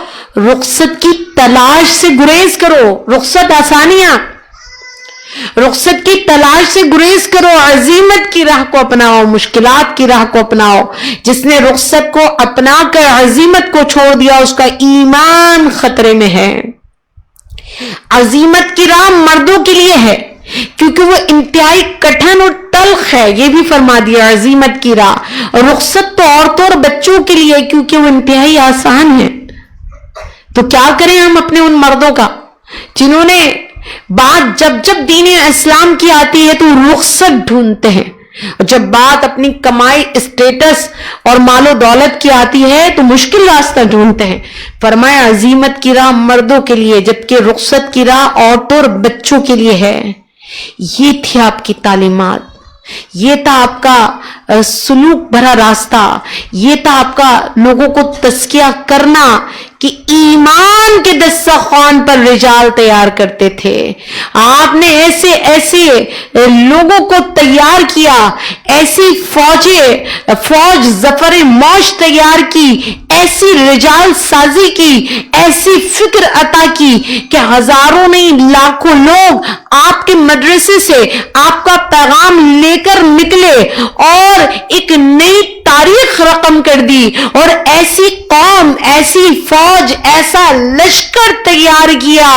رخصت کی تلاش سے گریز کرو، رخصت آسانیاں، رخصت کی تلاش سے گریز کرو، عزیمت کی راہ کو اپناؤ، مشکلات کی راہ کو اپناؤ. جس نے رخصت کو اپنا کر عزیمت کو چھوڑ دیا اس کا ایمان خطرے میں ہے. عزیمت کی راہ مردوں کے لیے ہے کیونکہ وہ انتہائی کٹھن اور تلخ ہے، یہ بھی فرما دیا عزیمت کی راہ. اور رخصت تو عورتوں اور بچوں کے لیے کیونکہ وہ انتہائی آسان ہے. تو کیا کریں ہم اپنے ان مردوں کا جنہوں نے بات جب جب دین اسلام کی آتی ہے تو رخصت ڈھونڈتے ہیں، اور جب بات اپنی کمائی، اسٹیٹس اور مال و دولت کی آتی ہے تو مشکل راستہ ڈھونڈتے ہیں۔ فرمایا عزیمت کی راہ مردوں کے لیے، جبکہ رخصت کی راہ عورتوں اور بچوں کے لیے ہے۔ یہ تھی آپ کی تعلیمات، یہ تھا آپ کا سلوک بھرا راستہ، یہ تھا آپ کا لوگوں کو تزکیہ کرنا کہ ایمان کے دسترخوان پر رجال تیار کرتے تھے۔ آپ نے ایسے ایسے لوگوں کو تیار کیا، ایسی فوج ظفر موج تیار کی، ایسی رجال سازی کی، ایسی فکر عطا کی کہ ہزاروں نہیں لاکھوں لوگ آپ کے مدرسے سے آپ کا پیغام لے کر نکلے اور ایک نئی تاریخ رقم کر دی، اور ایسی قوم، ایسی فوج، ایسا لشکر تیار کیا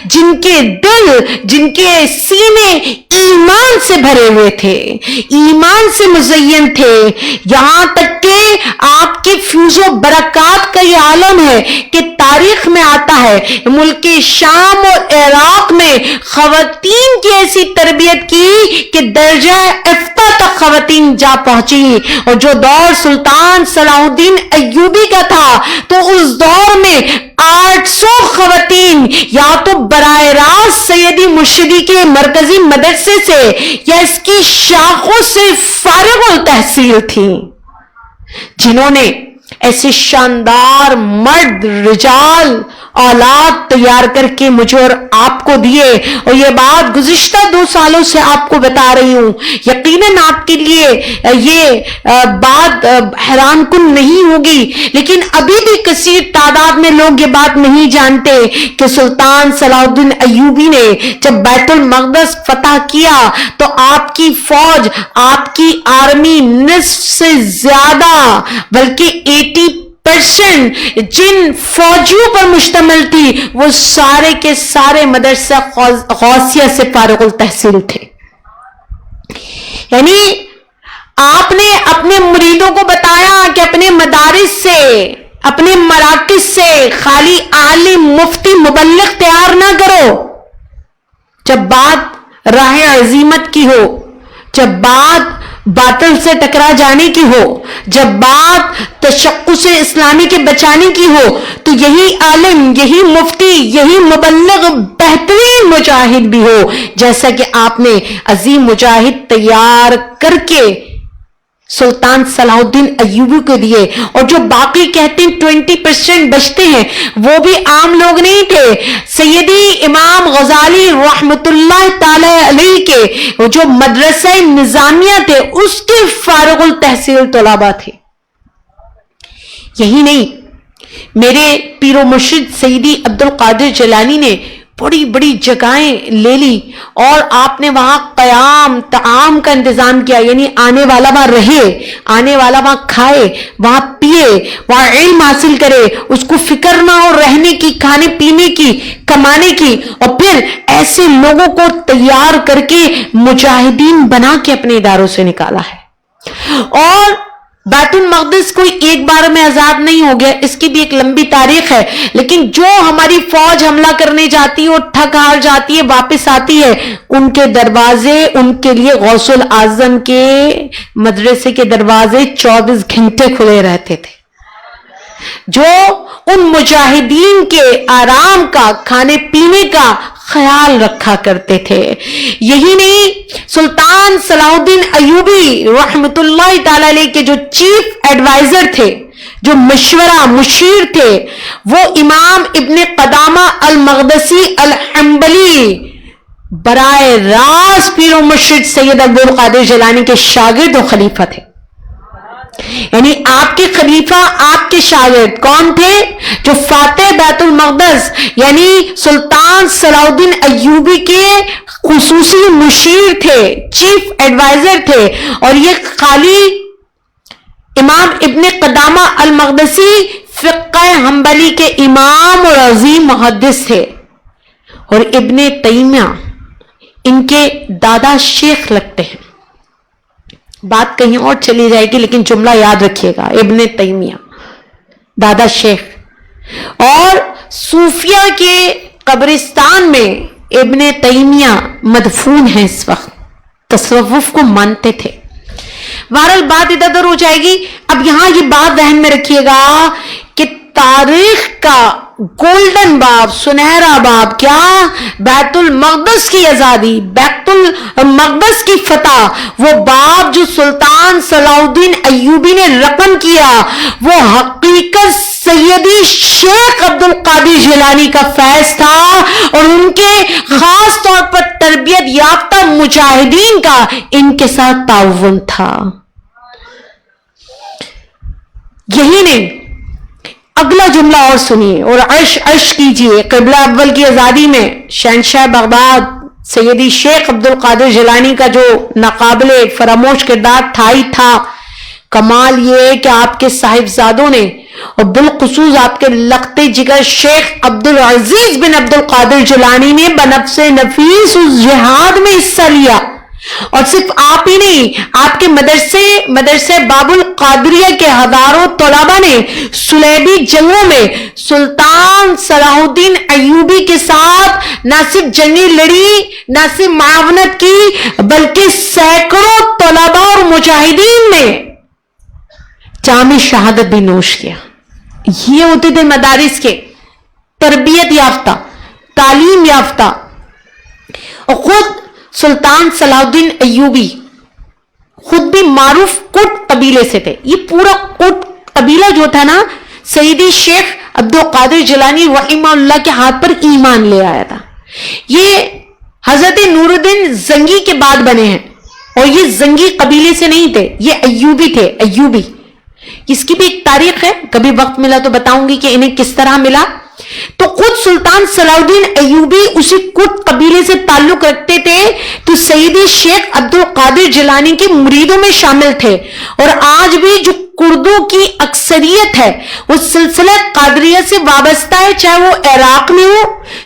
جن کے دل، جن کے سینے ایمان سے بھرے ہوئے تھے، ایمان سے مزین تھے۔ یہاں تک کہ آپ کے فیوز و برکات کا یہ عالم ہے کہ تاریخ میں آتا ہے ملک شام اور عراق میں خواتین کی ایسی تربیت کی کہ درجہ افتاء تک خواتین جا پہنچی، اور جو دور سلطان صلاح الدین ایوبی کا تھا تو اس دور میں 800 خواتین یا تو براہ راست سیدی مرشدی کے مرکزی مدرسے سے یا اس کی شاخوں سے فارغ التحصیل تھیں، جنہوں نے ایسے شاندار مرد رجال اولاد تیار کر کے مجھے اور آپ کو دیے۔ اور یہ بات گزشتہ 2 سالوں سے آپ کو بتا رہی ہوں، یقیناً آپ کے لیے یہ بات حیران کن نہیں ہوگی، لیکن ابھی بھی کثیر تعداد میں لوگ یہ بات نہیں جانتے کہ سلطان صلاح الدین ایوبی نے جب بیت المقدس فتح کیا تو آپ کی فوج، آپ کی آرمی نصف سے زیادہ بلکہ 80% جن فوجیوں پر مشتمل تھی وہ سارے کے سارے مدرسہ غوثیہ سے فارغ التحصیل تھے۔ یعنی آپ نے اپنے مریدوں کو بتایا کہ اپنے مدارس سے، اپنے مراکز سے خالی عالم، مفتی، مبلغ تیار نہ کرو۔ جب بات راہ عزیمت کی ہو، جب بات باطل سے ٹکرا جانے کی ہو، جب بات تشخص اسلامی کے بچانے کی ہو، تو یہی عالم، یہی مفتی، یہی مبلغ بہترین مجاہد بھی ہو، جیسا کہ آپ نے عظیم مجاہد تیار کر کے سلطان صلاح الدین ایوبی کو دیے۔ اور جو باقی کہتے ہیں 20% بچتے ہیں، وہ بھی عام لوگ نہیں تھے، سیدی امام غزالی رحمت اللہ تعالی علیہ کے جو مدرسہ نظامیہ تھے اس کے فارغ التحصیل طلباء تھے۔ یہی نہیں، میرے پیر و مرشد سیدی عبدالقادر جیلانی نے بڑی بڑی جگہیں لے لی اور آپ نے وہاں قیام طعام کا انتظام کیا، یعنی آنے والا وہاں رہے، آنے والا وہاں کھائے، وہاں پیے، وہاں علم حاصل کرے، اس کو فکر نہ ہو رہنے کی، کھانے پینے کی، کمانے کی، اور پھر ایسے لوگوں کو تیار کر کے مجاہدین بنا کے اپنے اداروں سے نکالا ہے۔ اور بیت المقدس کوئی ایک بار میں آزاد نہیں ہو گیا، اس کی بھی ایک لمبی تاریخ ہے، لیکن جو ہماری فوج حملہ کرنے جاتی ہے اور تھک ہار جاتی ہے، واپس آتی ہے، ان کے دروازے، ان کے لیے غوث الاعظم کے مدرسے کے دروازے 24 گھنٹے کھلے رہتے تھے، جو ان مجاہدین کے آرام کا، کھانے پینے کا خیال رکھا کرتے تھے۔ یہی نہیں، سلطان صلاح الدین ایوبی رحمت اللہ تعالی علیہ کے جو چیف ایڈوائزر تھے، جو مشورہ مشیر تھے، وہ امام ابن قدامہ المقدسی الحنبلی براہ راست پیر و مرشد سید عبدالقادر جیلانی کے شاگرد و خلیفہ تھے۔ یعنی آپ کے خلیفہ، آپ کے شاگرد کون تھے؟ جو فاتح بیت المقدس یعنی سلطان صلاح الدین ایوبی کے خصوصی مشیر تھے، چیف ایڈوائزر تھے، اور یہ خالی امام ابن قدامہ المقدسی فقہ حنبلی کے امام اور عظیم محدث تھے، اور ابن تیمیہ ان کے دادا شیخ لگتے ہیں۔ بات کہیں اور چلی جائے گی لیکن جملہ یاد رکھیے گا، ابن تیمیہ دادا شیخ۔ اور صوفیہ کے قبرستان میں ابن تیمیہ مدفون ہیں اس وقت، تصوف کو مانتے تھے. بہرحال بات ادھر ادھر ہو جائے گی. اب یہاں یہ بات ذہن میں رکھیے گا کہ تاریخ کا گولڈن باب، سنہرا باب کیا؟ بیت المقدس کی آزادی، بیت المقدس کی فتح، وہ باب جو سلطان صلاح الدین ایوبی نے رقم کیا، وہ حقیقت سیدی شیخ عبد القادر جیلانی کا فیض تھا اور ان کے خاص طور پر تربیت یافتہ مجاہدین کا ان کے ساتھ تعاون تھا. یہی نہیں، اگلا جملہ اور سنیے اور عرش کیجئے. قبلہ اول کی آزادی میں شہنشاہ بغداد سیدی شیخ عبد القادر جیلانی کا جو ناقابل فراموش کردار تھا ہی تھا. کمال یہ کہ آپ کے صاحبزادوں نے اور بالخصوص آپ کے لخت جگر شیخ عبد العزیز بن عبد القادر جیلانی نے بنفس نفیس اس جہاد میں حصہ لیا. اور صرف آپ ہی نہیں، آپ کے مدرسے باب القادریہ کے ہزاروں طلباء نے صلیبی جنگوں میں سلطان صلاح الدین ایوبی کے ساتھ نہ صرف جنگی لڑی، نہ صرف معاونت کی، بلکہ سینکڑوں طلباء اور مجاہدین نے جام شہادت بھی نوش کیا. یہ ہوتے تھے مدارس کے تربیت یافتہ، تعلیم یافتہ. اور خود سلطان صلاح الدین ایوبی خود بھی معروف کٹ قبیلے سے تھے. یہ پورا کٹ قبیلہ جو تھا نا، سیدی شیخ عبد القادر جیلانی رحمہ اللہ کے ہاتھ پر ایمان لے آیا تھا. یہ حضرت نور الدین زنگی کے بعد بنے ہیں اور یہ زنگی قبیلے سے نہیں تھے، یہ ایوبی تھے. ایوبی اس کی بھی ایک تاریخ ہے، کبھی وقت ملا تو بتاؤں گی کہ انہیں کس طرح ملا. تو خود سلطان صلاح الدین ایوبی اسی کٹ قبیلے سے تعلق رکھتے تھے، تو سیدی شیخ عبد القادر جیلانی کے مریدوں میں شامل تھے. اور آج بھی جو کردوں کی اکثریت ہے وہ سلسلہ قادریہ سے وابستہ ہے، چاہے وہ عراق میں ہو،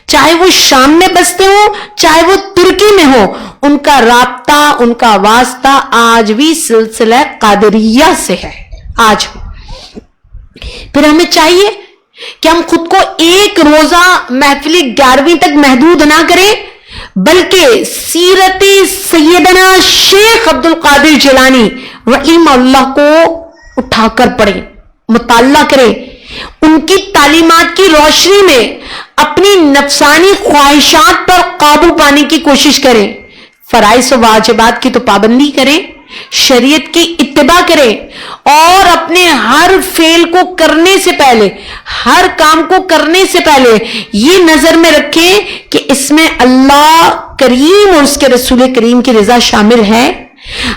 چاہے وہ شام میں بستے ہو، چاہے وہ ترکی میں ہو. ان کا رابطہ، ان کا واسطہ آج بھی سلسلہ قادریہ سے ہے. آج پھر ہمیں چاہیے کہ ہم خود کو ایک روزہ محفل 11ویں تک محدود نہ کریں، بلکہ سیرت سیدنا شیخ عبد القادر جیلانی رحمہ اللہ کو اٹھا کر پڑھیں، مطالعہ کریں. ان کی تعلیمات کی روشنی میں اپنی نفسانی خواہشات پر قابو پانے کی کوشش کریں. فرائض و واجبات کی تو پابندی کریں، شریعت کی اتباع کریں، اور اپنے ہر فعل کو کرنے سے پہلے، ہر کام کو کرنے سے پہلے یہ نظر میں رکھیں کہ اس میں اللہ کریم اور اس کے رسول کریم کی رضا شامل ہے.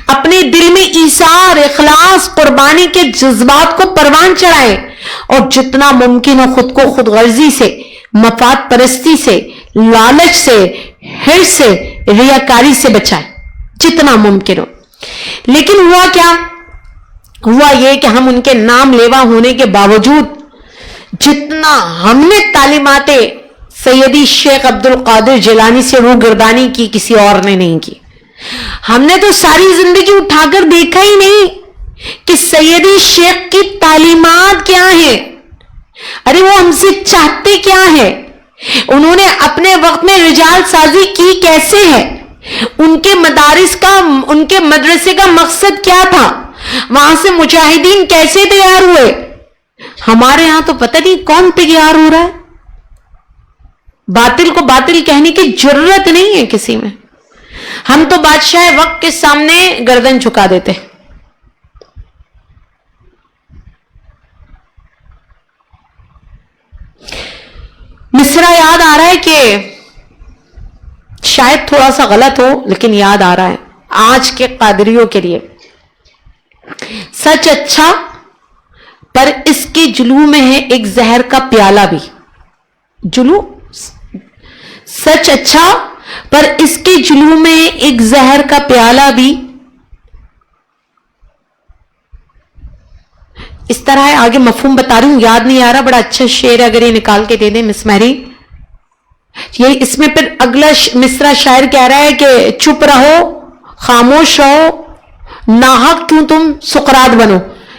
اپنے دل میں ایثار، اخلاص، قربانی کے جذبات کو پروان چڑھائیں اور جتنا ممکن ہو خود کو خود غرضی سے، مفاد پرستی سے، لالچ سے، حرص سے، ریاکاری سے بچائیں جتنا ممکن ہو. لیکن ہوا کیا؟ ہوا یہ کہ ہم ان کے نام لیوا ہونے کے باوجود جتنا ہم نے تعلیمات سیدی شیخ عبد القادر جیلانی سے روگردانی کی، کسی اور نے نہیں کی. ہم نے تو ساری زندگی اٹھا کر دیکھا ہی نہیں کہ سیدی شیخ کی تعلیمات کیا ہیں. ارے وہ ہم سے چاہتے کیا ہے؟ انہوں نے اپنے وقت میں رجال سازی کی کیسے ہے؟ ان کے مدارس کا، ان کے مدرسے کا مقصد کیا تھا؟ وہاں سے مجاہدین کیسے تیار ہوئے؟ ہمارے ہاں تو پتہ نہیں کون تیار ہو رہا ہے. باطل کو باطل کہنے کی جرت نہیں ہے کسی میں. ہم تو بادشاہ وقت کے سامنے گردن جھکا دیتے. مصرع یاد آ رہا ہے کہ شاید تھوڑا سا غلط ہو لیکن یاد آ رہا ہے آج کے قادریوں کے لیے. سچ اچھا پر اس کے جلو میں ہے ایک زہر کا پیالہ بھی. جلو سچ اچھا پر اس کے جلو میں ایک زہر کا پیالہ بھی. اس طرح ہے، آگے مفہوم بتا رہی ہوں، یاد نہیں آ رہا. بڑا اچھا شعر اگر یہ نکال کے دے دیں مس میری. یہ اس میں پھر اگلا مصرع شاعر کہہ رہا ہے کہ چپ رہو، خاموش رہو، ناحق کیوں تم سقراط بنو.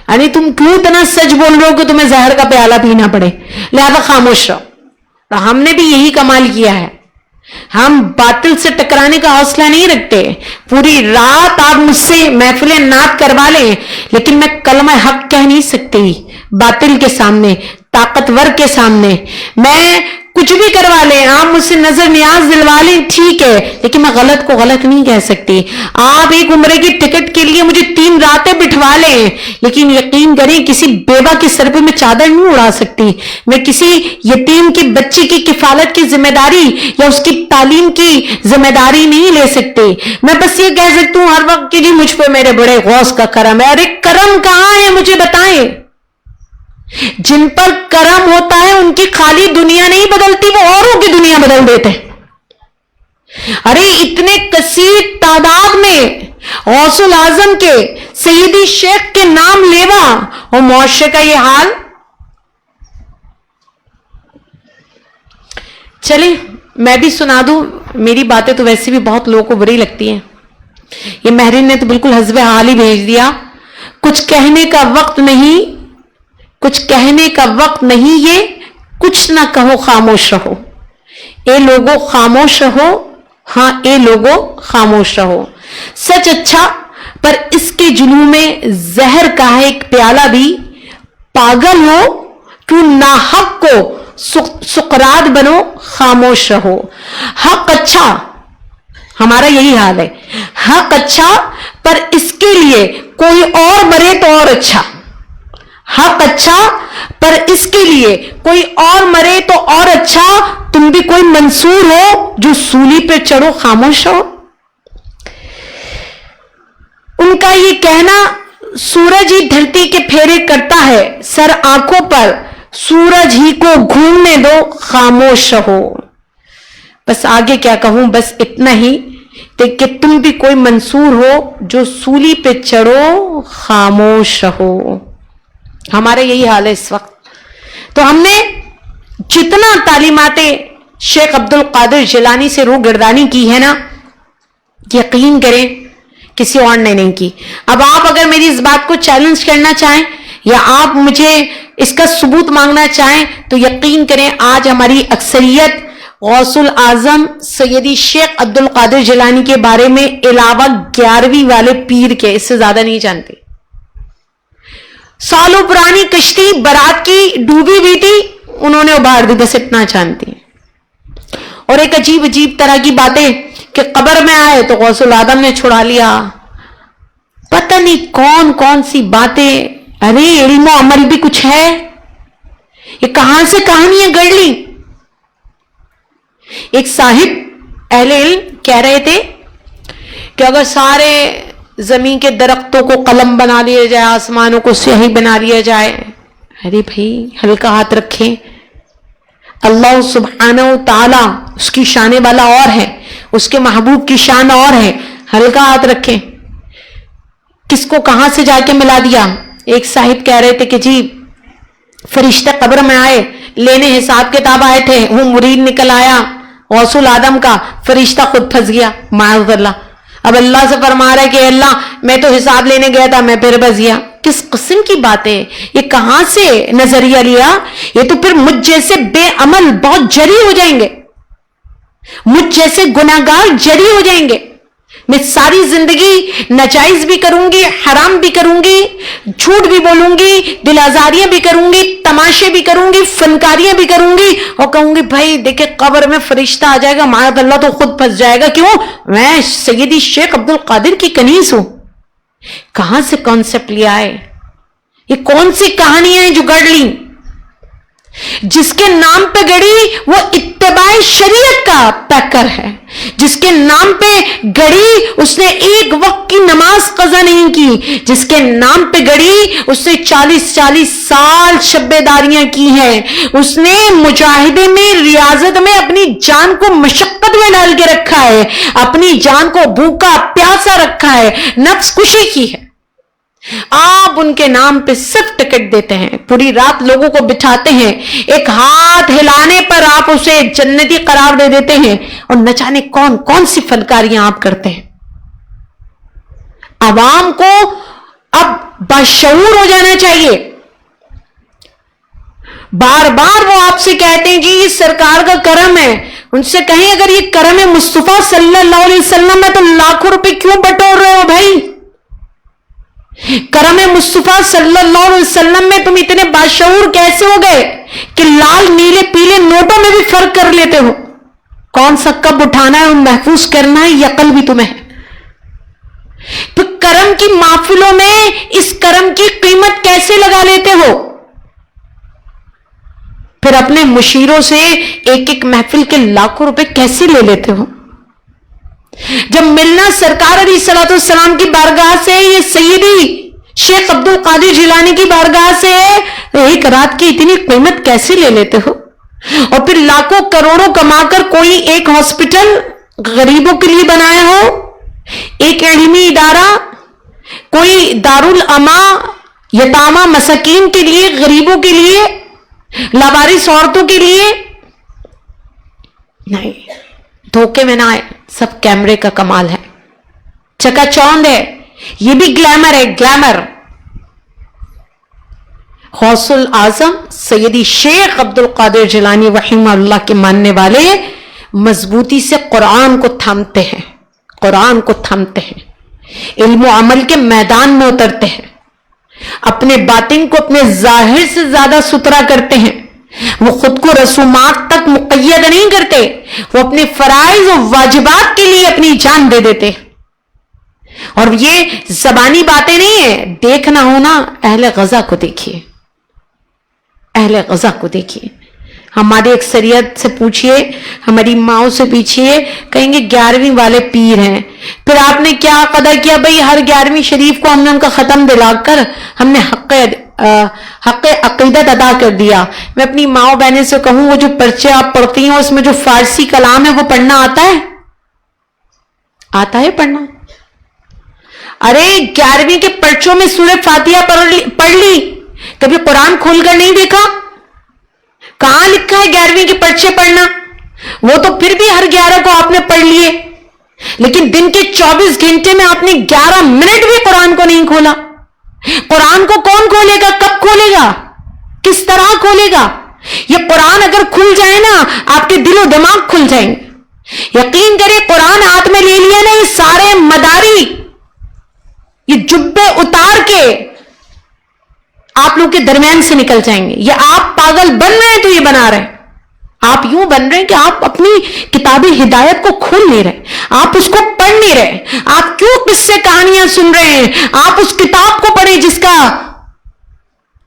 یعنی تم کیوں اتنا سچ بول رہے ہو کہ تمہیں زہر کا پیالہ پینا پڑے، لہذا خاموش رہو. تو ہم نے بھی یہی کمال کیا ہے. ہم باطل سے ٹکرانے کا حوصلہ نہیں رکھتے. پوری رات آپ مجھ سے محفل نعت کروا لیں لیکن میں کلمہ حق کہہ نہیں سکتی باطل کے سامنے, طاقتور کے سامنے. میں کچھ بھی کروا لیں, آپ مجھ سے نظر نیاز دلوا لیں ٹھیک ہے, لیکن میں غلط کو غلط نہیں کہہ سکتی. آپ ایک عمرے کی ٹکٹ کے لیے مجھے 3 راتیں بٹھوا لیں لیکن یقین کریں کسی بیوہ کے سر پہ میں چادر نہیں اڑا سکتی. میں کسی یتیم کے بچے کی کفالت کی ذمہ داری یا اس کی تعلیم کی ذمہ داری نہیں لے سکتی. میں بس یہ کہہ سکتی ہوں ہر وقت کہ جی مجھ پہ میرے بڑے غوث کا کرم ہے. ارے کرم کہاں ہے مجھے بتائیں. جن پر کرم ہوتا ہے ان کی خالی دنیا نہیں بدلتی, وہ اوروں کی دنیا بدل دیتے ہیں. ارے اتنے کثیر تعداد میں غوث الاعظم کے سیدی شیخ کے نام لیوا اور معاشرے کا یہ حال. چلیں میں بھی سنا دوں, میری باتیں تو ویسے بھی بہت لوگوں کو بری لگتی ہیں. یہ مہرین نے تو بالکل حسب حال ہی بھیج دیا. کچھ کہنے کا وقت نہیں, کچھ کہنے کا وقت نہیں, یہ کچھ نہ کہو خاموش رہو. اے لوگو خاموش رہو, ہاں اے لوگو خاموش رہو. سچ اچھا پر اس کے جلوہ میں زہر کا ہے ایک پیالہ بھی. پاگل ہو کیوں ناحق کو سقراط بنو خاموش رہو. حق اچھا, ہمارا یہی حال ہے, حق اچھا پر اس کے لیے کوئی اور مرے تو اور اچھا. حق اچھا پر اس کے لیے کوئی اور مرے تو اور اچھا. تم بھی کوئی منصور ہو جو سولی پہ چڑھو خاموش ہو. ان کا یہ کہنا سورج ہی دھرتی کے پھیرے کرتا ہے, سر آنکھوں پر سورج ہی کو گھومنے دو خاموش رہو. بس آگے کیا کہوں, بس اتنا ہی کہ تم بھی کوئی منصور ہو جو سولی پہ چڑھو خاموش رہو. ہمارے یہی حال ہے اس وقت. تو ہم نے جتنا تعلیمات شیخ عبد القادر جیلانی سے روح گردانی کی ہے نا, یقین کریں کسی اور نے نہیں کی. اب آپ اگر میری اس بات کو چیلنج کرنا چاہیں یا آپ مجھے اس کا ثبوت مانگنا چاہیں تو یقین کریں آج ہماری اکثریت غوث الاعظم سیدی شیخ عبد القادر جیلانی کے بارے میں علاوہ 11ویں والے پیر کے اس سے زیادہ نہیں جانتے. سالوں پرانی کشتی برات کی ڈوبی بھی تھی, انہوں نے ابھار دی, بس اتنا جانتی. اور ایک عجیب عجیب طرح کی باتیں کہ قبر میں آئے تو غوث الاعظم نے چھڑا لیا. پتہ نہیں کون کون سی باتیں. ارے علم و عمل بھی کچھ ہے, یہ کہاں سے کہانیاں گڑھ لی. ایک صاحب اہل علم کہہ رہے تھے کہ اگر سارے زمین کے درختوں کو قلم بنا لیا جائے, آسمانوں کو سیاہی بنا لیا جائے. ارے بھائی ہلکا ہاتھ رکھیں, اللہ سبحانہ و تعالی اس کی شان والا اور ہے, اس کے محبوب کی شان اور ہے, ہلکا ہاتھ رکھیں. کس کو کہاں سے جا کے ملا دیا. ایک صاحب کہہ رہے تھے کہ جی فرشتے قبر میں آئے, لینے حساب کتاب آئے تھے, وہ مرید نکل آیا غوث الاعظم کا, فرشتہ خود پھنس گیا معاذ اللہ. اب اللہ سے فرما رہا ہے کہ اللہ میں تو حساب لینے گیا تھا, میں پھر بس گیا. کس قسم کی باتیں, یہ کہاں سے نظریہ لیا. یہ تو پھر مجھ جیسے بے عمل بہت جری ہو جائیں گے, مجھ جیسے گناہگار جری ہو جائیں گے. میں ساری زندگی ناجائز بھی کروں گی, حرام بھی کروں گی, جھوٹ بھی بولوں گی, دل آزاریاں بھی کروں گی, تماشے بھی کروں گی, فنکاریاں بھی کروں گی, اور کہوں گی بھائی دیکھیں قبر میں فرشتہ آ جائے گا, معاذ اللہ تو خود پھنس جائے گا. کیوں؟ میں سیدی شیخ عبد القادر کی کنیز ہوں. کہاں سے کانسیپٹ لیا ہے؟ یہ کون سی کہانیاں ہیں جو گڑھ لی؟ جس کے نام پہ گڑی وہ اتباع شریعت کا پیکر ہے. جس کے نام پہ گڑی اس نے ایک وقت کی نماز قضا نہیں کی. جس کے نام پہ گڑی اس نے 40 سال شبیداریاں کی ہیں. اس نے مجاہدے میں, ریاضت میں اپنی جان کو مشقت میں ڈال کے رکھا ہے, اپنی جان کو بھوکا پیاسا رکھا ہے, نفس کشی کی ہے. آپ ان کے نام پہ صرف ٹکٹ دیتے ہیں, پوری رات لوگوں کو بٹھاتے ہیں, ایک ہاتھ ہلانے پر آپ اسے جنتی قرار دے دیتے ہیں, اور نہ جانے کون کون سی فنکاریاں آپ کرتے ہیں. عوام کو اب باشعور ہو جانا چاہیے. بار بار وہ آپ سے کہتے ہیں جی سرکار کا کرم ہے, ان سے کہیں اگر یہ کرم مصطفیٰ صلی اللہ علیہ وسلم میں تو لاکھوں روپے کیوں بٹور رہے ہو بھائی؟ کرم مصطفیٰ صلی اللہ علیہ وسلم میں تم اتنے باشعور کیسے ہو گئے کہ لال نیلے پیلے نوٹوں میں بھی فرق کر لیتے ہو؟ کون سا کب اٹھانا ہے اور محفوظ کرنا ہے یہ عقل بھی تمہیں ہے؟ تو کرم کی محفلوں میں اس کرم کی قیمت کیسے لگا لیتے ہو؟ پھر اپنے مشیروں سے ایک ایک محفل کے لاکھوں روپے کیسے لے لیتے ہو؟ جب ملنا سرکار علیہ الصلوۃ والسلام کی بارگاہ سے یہ سیدی شیخ عبد القادر جیلانی کی بارگاہ سے ایک رات کی اتنی قیمت کیسے لے لیتے ہو؟ اور پھر لاکھوں کروڑوں کما کر کوئی ایک ہاسپٹل غریبوں کے لیے بنایا ہو، ایک علمی ادارہ، کوئی دارالعما یتامہ مساکین کے لیے، غریبوں کے لیے، لاوارث عورتوں کے لیے نہیں، دھوکے میں نہ آئے، سب کیمرے کا کمال ہے، چکا چوند ہے، یہ بھی گلیمر ہے، گلیمر۔ غوث الاعظم سیدی شیخ عبد القادر جیلانی رحمہ اللہ کے ماننے والے مضبوطی سے قرآن کو تھامتے ہیں، قرآن کو تھامتے ہیں، علم و عمل کے میدان میں اترتے ہیں، اپنے باطن کو اپنے ظاہر سے زیادہ ستھرا کرتے ہیں، وہ خود کو رسومات تک مقید نہیں کرتے، وہ اپنے فرائض و واجبات کے لیے اپنی جان دے دیتے۔ اور یہ زبانی باتیں نہیں ہیں، دیکھنا ہونا اہل غزہ کو دیکھیے، اہل غزہ کو دیکھیے، ہماری اکثریت سے پوچھئے، ہماری ماؤں سے پوچھئے، کہیں گے 11ویں والے پیر ہیں۔ پھر آپ نے کیا قدر کیا بھئی؟ ہر 11ویں شریف کو ہم نے ان کا ختم دلا کر ہم نے حق عقیدت ادا کر دیا۔ میں اپنی ماؤں بہنیں سے کہوں، وہ جو پرچے آپ پڑھتی ہیں اس میں جو فارسی کلام ہے وہ پڑھنا آتا ہے؟ آتا ہے پڑھنا؟ ارے 11ویں کے پرچوں میں سورہ فاتحہ پڑھ لی، کبھی قرآن کھول کر نہیں دیکھا؟ کہاں لکھا ہے 11ویں کے پرچے پڑھنا؟ وہ تو پھر بھی ہر 11 کو آپ نے پڑھ لیے، لیکن دن کے 24 گھنٹے میں آپ نے 11 منٹ بھی قرآن کو نہیں کھولا۔ قرآن کو کون کھولے گا؟ کب کھولے گا؟ کس طرح کھولے گا؟ یہ قرآن اگر کھل جائے نا، آپ کے دل و دماغ کھل جائیں گے۔ یقین کرے، قرآن ہاتھ میں لے لیا نا، یہ سارے مداری، یہ جبے اتار کے آپ لوگ کے درمیان سے نکل جائیں گے۔ یہ آپ پاگل بن رہے ہیں تو یہ بنا رہے ہیں، آپ یوں بن رہے ہیں کہ آپ اپنی کتاب ہدایت کو کھول نہیں رہے، آپ اس کو پڑھ نہیں رہے، آپ کیوں قصے کہانیاں سن رہے ہیں؟ آپ اس کتاب کو پڑھیں جس کا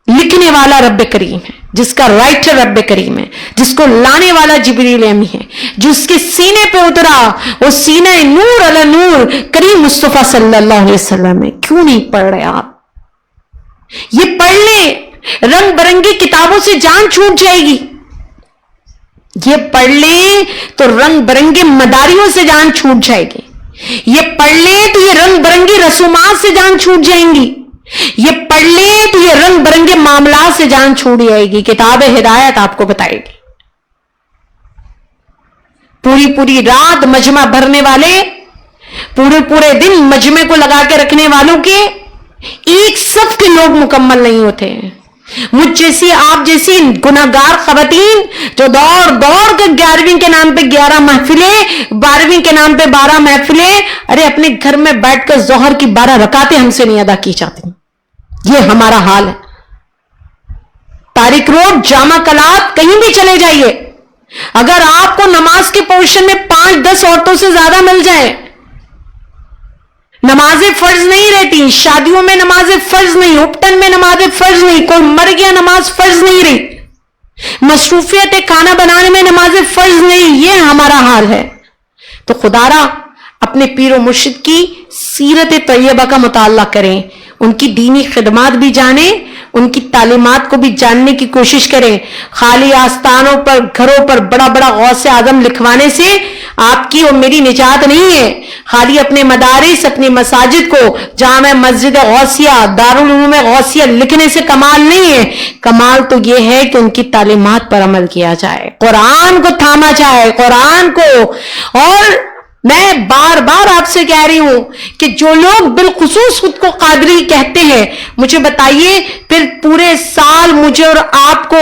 لکھنے والا رب کریم ہے، جس کا رائٹر رب کریم ہے، جس کو لانے والا جبریل امی ہے، جو اس کے سینے پہ اترا، وہ سینہ نور علی نور کریم مصطفیٰ صلی اللہ علیہ وسلم ہے۔ کیوں نہیں پڑھ رہے آپ؟ یہ پڑھ لیں، رنگ برنگی کتابوں سے جان چھوٹ جائے گی۔ یہ پڑھ لیں تو رنگ برنگے مداریوں سے جان چھوٹ جائے گی، یہ پڑھ لیں تو یہ رنگ برنگی رسومات سے جان چھوٹ جائیں گی، یہ پڑھ لیں تو یہ رنگ برنگے معاملات سے جان چھوٹ جائے گی۔ کتاب ہدایت آپ کو بتائے گی۔ پوری پوری رات مجمع بھرنے والے، پورے دن مجمع کو لگا کے رکھنے والوں کے ایک صف کے لوگ مکمل نہیں ہوتے ہیں۔ مجھ جیسی، آپ جیسی گناہگار خواتین جو دوڑ کر 11ویں کے نام پہ 11 محفلیں، 12ویں کے نام پہ 12 محفلیں، ارے اپنے گھر میں بیٹھ کر ظہر کی 12 رکعتیں ہم سے نہیں ادا کی جاتی۔ یہ ہمارا حال ہے۔ طارق روڈ، جامع کلات، کہیں بھی چلے جائیے، اگر آپ کو نماز کے پورشن میں 5-10 عورتوں سے زیادہ مل جائے، نمازیں فرض نہیں رہتی، شادیوں میں نمازیں فرض نہیں، اپٹن میں نمازیں فرض نہیں، کوئی مر گیا نماز فرض نہیں رہی، مصروفیت کھانا بنانے میں نمازیں فرض نہیں، یہ ہمارا حال ہے۔ تو خدا را اپنے پیر و مرشد کی سیرت طیبہ کا مطالعہ کریں، ان کی دینی خدمات بھی جانیں، ان کی تعلیمات کو بھی جاننے کی کوشش کریں۔ خالی آستانوں پر، گھروں پر بڑا بڑا غوث اعظم لکھوانے سے آپ کی اور میری نجات نہیں ہے۔ خالی اپنے مدارس، اپنی مساجد کو جامع مسجد غوثیہ، دارالعلوم غوثیہ لکھنے سے کمال نہیں ہے، کمال تو یہ ہے کہ ان کی تعلیمات پر عمل کیا جائے، قرآن کو تھاما جائے، قرآن کو۔ اور میں بار بار آپ سے کہہ رہی ہوں کہ جو لوگ بالخصوص خود کو قادری کہتے ہیں، مجھے بتائیے پھر پورے سال مجھے اور آپ کو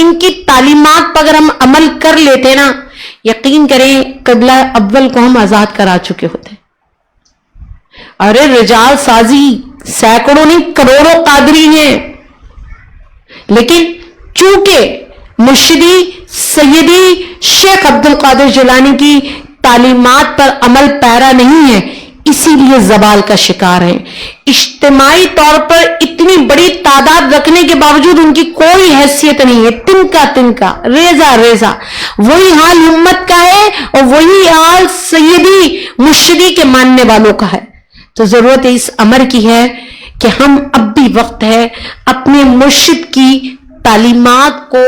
ان کی تعلیمات پر اگر ہم عمل کر لیتے نا، یقین کریں قبلہ اول کو ہم آزاد کرا چکے ہوتے. ارے رجال سازی سینکڑوں نہیں کروڑوں قادری ہیں، لیکن چونکہ مرشدی سیدی شیخ عبد القادر جیلانی کی تعلیمات پر عمل پیرا نہیں ہے، اسی لیے زوال کا شکار ہیں. اجتماعی طور پر اتنی بڑی تعداد رکھنے کے باوجود ان کی کوئی حیثیت نہیں ہے، تنکا تنکا ریزہ ریزہ. وہی حال امت کا ہے اور وہی حال سیدی مرشدی کے ماننے والوں کا ہے. تو ضرورت اس امر کی ہے کہ ہم اب بھی وقت ہے اپنے مرشد کی تعلیمات کو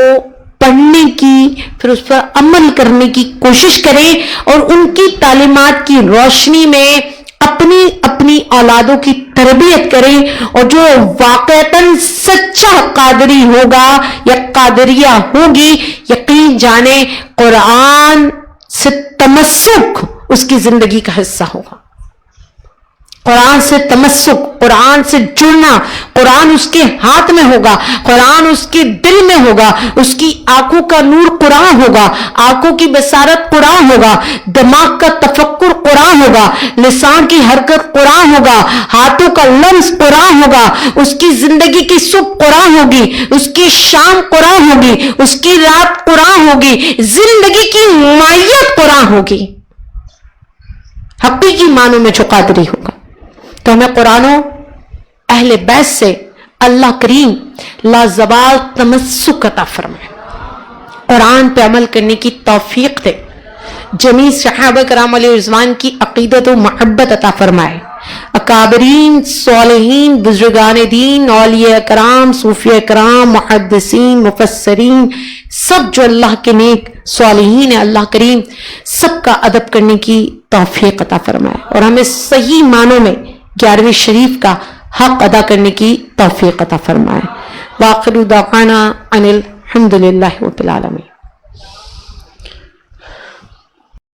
پڑھنے کی، پھر اس پر عمل کرنے کی کوشش کریں اور ان کی تعلیمات کی روشنی میں اپنی اولادوں کی تربیت کریں. اور جو واقعتاً سچا قادری ہوگا یا قادریہ ہوگی، یقین جانے قرآن سے تمسک اس کی زندگی کا حصہ ہوگا. قرآن سے تمسک، قرآن سے جڑنا، قرآن اس کے ہاتھ میں ہوگا، قرآن اس کے دل میں ہوگا، اس کی آنکھوں کا نور قرآن ہوگا، آنکھوں کی بصارت قرآن ہوگا، دماغ کا تفکر قرآن ہوگا، لسان کی حرکت قرآن ہوگا، ہاتھوں کا لمس قرآن ہوگا، اس کی زندگی کی صبح قرآن ہوگی، اس کی شام قرآن ہوگی، اس کی رات قرآن ہوگی، زندگی کی مائیت قرآن ہوگی، حقیقی معنوں میں جو قادری ہوگا. تو ہمیں قرآن و اہل بیت سے اللہ کریم لازوال تمسک عطا فرمائے، قرآن پہ عمل کرنے کی توفیق دے، جمیع صحابہ کرام علیہ رضوان کی عقیدت و محبت عطا فرمائے، اکابرین صالحین بزرگان دین اولیاء کرام صوفیاء کرام محدثین مفسرین سب جو اللہ کے نیک صالحین ہیں، اللہ کریم سب کا ادب کرنے کی توفیق عطا فرمائے اور ہمیں صحیح معنوں میں 11ویں شریف کا حق ادا کرنے کی توفیق عطا فرمائے. وآخر دعوانا ان الحمد للہ رب العالمین.